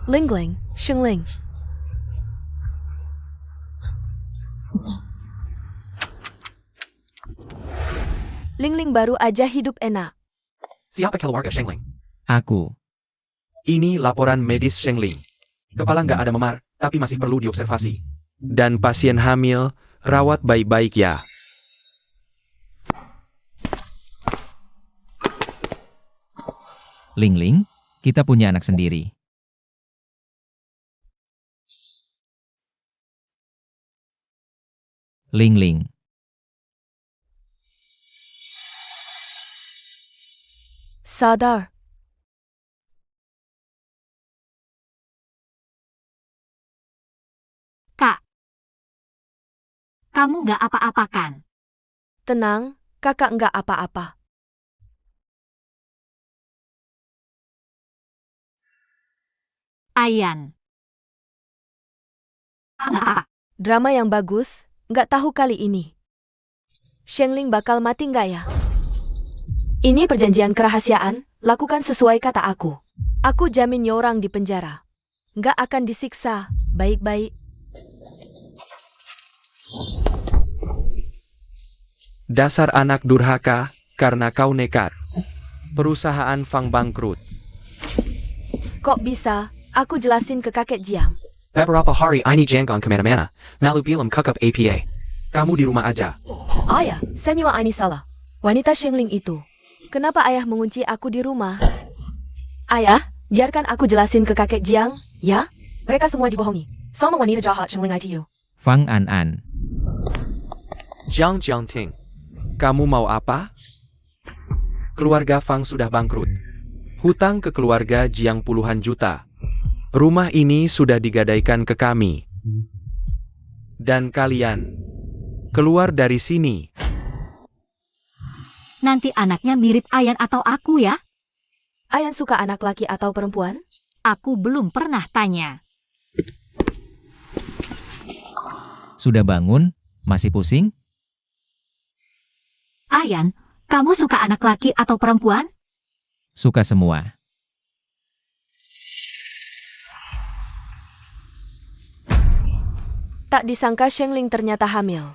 Lingling, Shengling. Lingling baru aja hidup enak. Siapa keluarga Shengling? Aku. Ini laporan medis Shengling. Kepala nggak ada memar, tapi masih perlu diobservasi. Dan pasien hamil, rawat baik-baik ya. Lingling, kita punya anak sendiri. Lingling. Sadar. Kak, kamu nggak apa-apa kan? Tenang, kakak nggak apa-apa. Ayan. Drama yang bagus, nggak tahu kali ini. Shengling bakal mati nggak ya? Ini perjanjian kerahasiaan, lakukan sesuai kata aku. Aku jamin Yorang di penjara. Nggak akan disiksa, baik-baik. Dasar anak durhaka, karena kau nekat. Perusahaan Fang bangkrut. Kok bisa? Aku jelasin ke kakek Jiang. Beberapa hari ini jangan kemana-mana. Malu bilang kakak APA. Kamu di rumah aja. Ayah, semua ini salah. Wanita Shengling itu. Kenapa ayah mengunci aku di rumah? Ayah, biarkan aku jelasin ke kakek Jiang, ya? Mereka semua dibohongi. Sama wanita jahat Shengling ITU. Fang An. Jiang Ting. Kamu mau apa? Keluarga Fang sudah bangkrut. Hutang ke keluarga Jiang puluhan juta. Rumah ini sudah digadaikan ke kami. Dan kalian keluar dari sini. Nanti anaknya mirip Ayan atau aku ya? Ayan suka anak laki atau perempuan? Aku belum pernah tanya. Sudah bangun? Masih pusing? Ayan, kamu suka anak laki atau perempuan? Suka semua. Tak disangka Shengling ternyata hamil.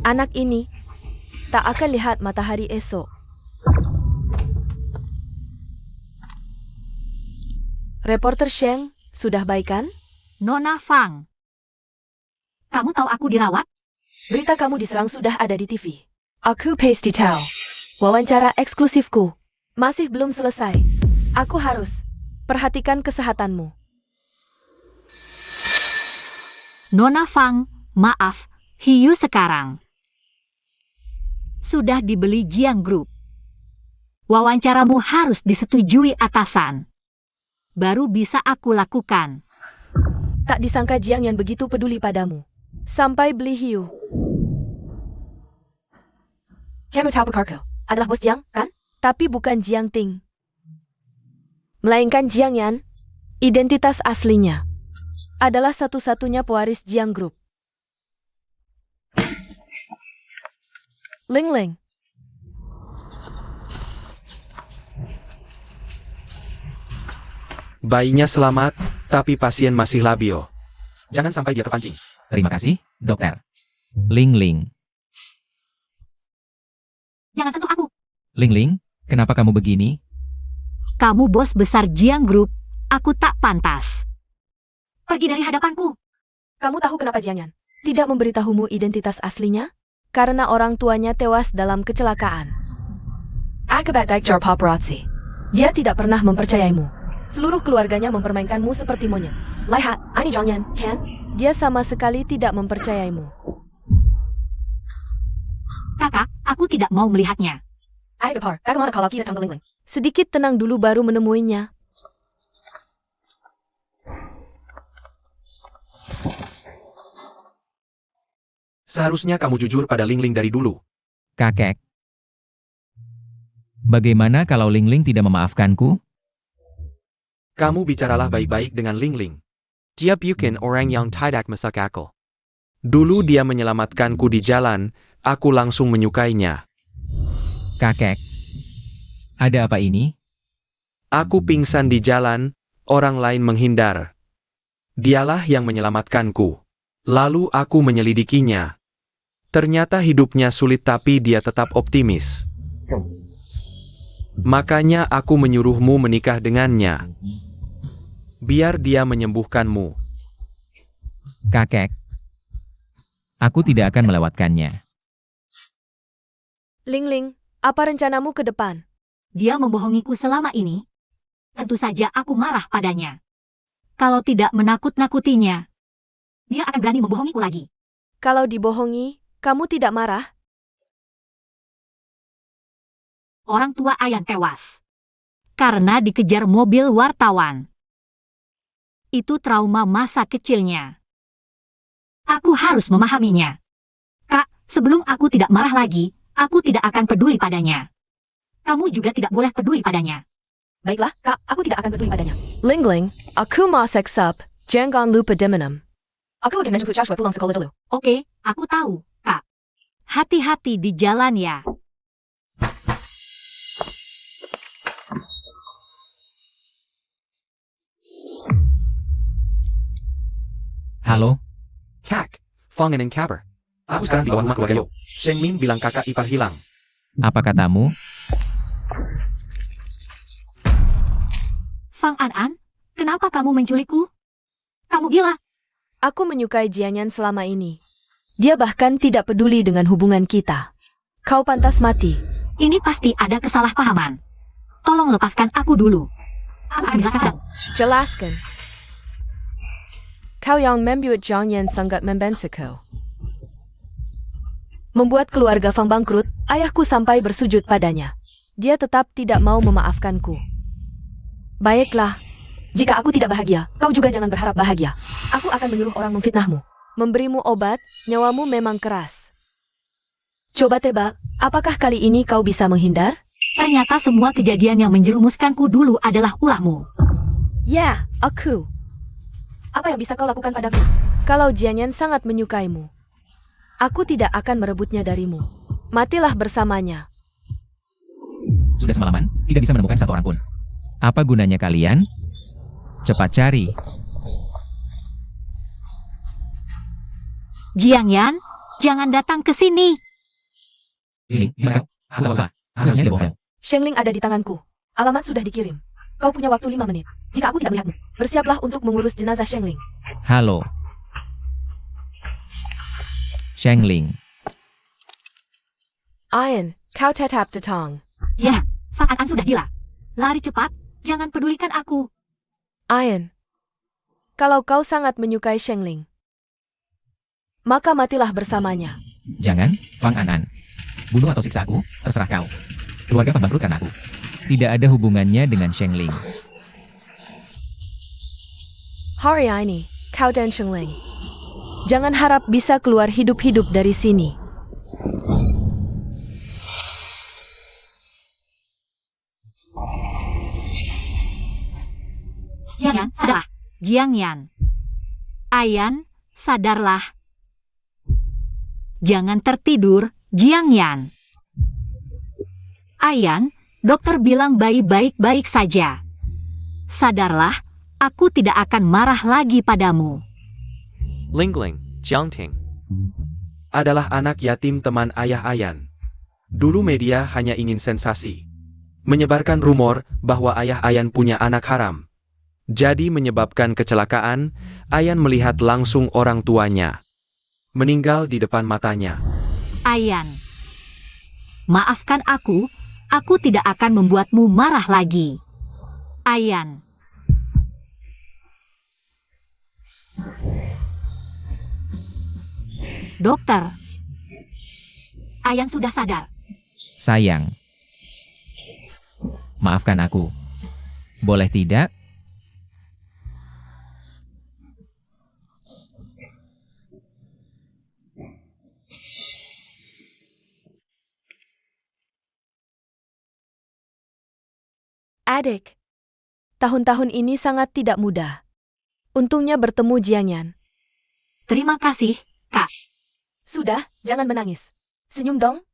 Anak ini tak akan lihat matahari esok. Reporter Sheng, sudah baik kan? Nona Fang. Kamu tahu aku dirawat? Berita kamu diserang sudah ada di TV. Aku paste detail. Wawancara eksklusifku. Masih belum selesai. Aku harus perhatikan kesehatanmu. Nona Fang, maaf, hiu sekarang. Sudah dibeli Jiang Group. Wawancaramu harus disetujui atasan. Baru bisa aku lakukan. Tak disangka Jiang yang begitu peduli padamu. Sampai beli hiu. Kamu tahu pekarku adalah bos Jiang, kan? Tapi bukan Jiang Ting. Melainkan Jiang Yan, identitas aslinya. Adalah satu-satunya pewaris Jiang Group. Lingling. Bayinya selamat, tapi pasien masih labil. Jangan sampai dia terpancing. Terima kasih, dokter. Lingling. Jangan sentuh aku. Lingling, kenapa kamu begini? Kamu bos besar Jiang Group. Aku tak pantas. Pergi dari hadapanku. Kamu tahu kenapa Jiang Yan tidak memberitahumu identitas aslinya? Karena orang tuanya tewas dalam kecelakaan. Akibat daikjar paparazzi. Dia tidak pernah mempercayaimu. Seluruh keluarganya mempermainkanmu seperti monyet. Lihat, ini Zhang kan? Dia sama sekali tidak mempercayaimu. Kakak, aku tidak mau melihatnya. Bagaimana kalau kita tanggal Lingling? Sedikit tenang dulu baru menemuinya. Seharusnya kamu jujur pada Lingling dari dulu. Kakek. Bagaimana kalau Lingling tidak memaafkanku? Kamu bicaralah baik-baik dengan Lingling. Dia bukan orang yang tidak masuk akal. Dulu dia menyelamatkanku di jalan, aku langsung menyukainya. Kakek. Ada apa ini? Aku pingsan di jalan, orang lain menghindar. Dialah yang menyelamatkanku. Lalu aku menyelidikinya. Ternyata hidupnya sulit tapi dia tetap optimis. Makanya aku menyuruhmu menikah dengannya. Biar dia menyembuhkanmu. Kakek. Aku tidak akan melewatkannya. Lingling, apa rencanamu ke depan? Dia membohongiku selama ini. Tentu saja aku marah padanya. Kalau tidak menakut-nakutinya, dia akan berani membohongiku lagi. Kalau dibohongi, kamu tidak marah? Orang tua Ayan tewas karena dikejar mobil wartawan. Itu trauma masa kecilnya. Aku harus memahaminya. Kak, sebelum aku tidak marah lagi, aku tidak akan peduli padanya. Kamu juga tidak boleh peduli padanya. Baiklah, Kak, aku tidak akan peduli padanya. Lingling, aku masak sup, jangan lupa diminum. Aku akan menjemput Joshua pulang sekolah dulu. Oke, aku tahu, Kak. Hati-hati di jalan ya. Halo? Kak, Fangen dan kabar. Aku sekarang di bawah rumah keluarga Yo. Sheng Min bilang kakak ipar hilang. Apa katamu? Fang An, kenapa kamu menculikku? Kamu gila. Aku menyukai Jianyan selama ini. Dia bahkan tidak peduli dengan hubungan kita. Kau pantas mati. Ini pasti ada kesalahpahaman. Tolong lepaskan aku dulu. Aku akan jelaskan. Jelaskan. Kau yang membuat Jianyan sangat membensiku. Membuat keluarga Fang bangkrut, ayahku sampai bersujud padanya. Dia tetap tidak mau memaafkanku. Baiklah. Jika aku tidak bahagia, kau juga jangan berharap bahagia. Aku akan menyuruh orang memfitnahmu. Memberimu obat, nyawamu memang keras. Coba tebak, apakah kali ini kau bisa menghindar? Ternyata semua kejadian yang menjerumuskanku dulu adalah ulahmu. Ya, aku. Apa yang bisa kau lakukan padaku? Kalau Jianyan sangat menyukaimu, aku tidak akan merebutnya darimu. Matilah bersamanya. Sudah semalaman, tidak bisa menemukan satu orang pun. Apa gunanya kalian? Cepat cari. Jiangyan, jangan datang ke sini. Aku tak usah. Harusnya dia bohong. Shengling ada di tanganku. Alamat sudah dikirim. Kau punya waktu 5 menit. Jika aku tidak melihatmu, bersiaplah untuk mengurus jenazah Shengling. Halo. Shengling. Ayan, kau tetap datang. Ya, Fang An sudah gila. Lari cepat, jangan pedulikan aku. Ayan, kalau kau sangat menyukai Shengling, maka matilah bersamanya. Jangan, Fang An. Bunuh atau siksa aku, terserah kau. Keluarga Fang bangkrut karena aku. Tidak ada hubungannya dengan Shengling. Hari ini, kau dan Shengling, jangan harap bisa keluar hidup-hidup dari sini. Jiangyan, sadarlah. Jiangyan. Ayan, sadarlah. Jangan tertidur, Jiangyan. Ayan, dokter bilang baik-baik saja. Sadarlah, aku tidak akan marah lagi padamu. Lingling, Jiangting. Adalah anak yatim teman ayah Ayan. Dulu media hanya ingin sensasi. Menyebarkan rumor bahwa ayah Ayan punya anak haram. Jadi menyebabkan kecelakaan, Ayan melihat langsung orang tuanya meninggal di depan matanya. Ayan, maafkan aku tidak akan membuatmu marah lagi. Ayan, Dokter, Ayan sudah sadar. Sayang. Maafkan aku. Boleh tidak? Adik, tahun-tahun ini sangat tidak mudah. Untungnya bertemu Jiangyan. Terima kasih, Kak. Sudah, jangan menangis. Senyum dong.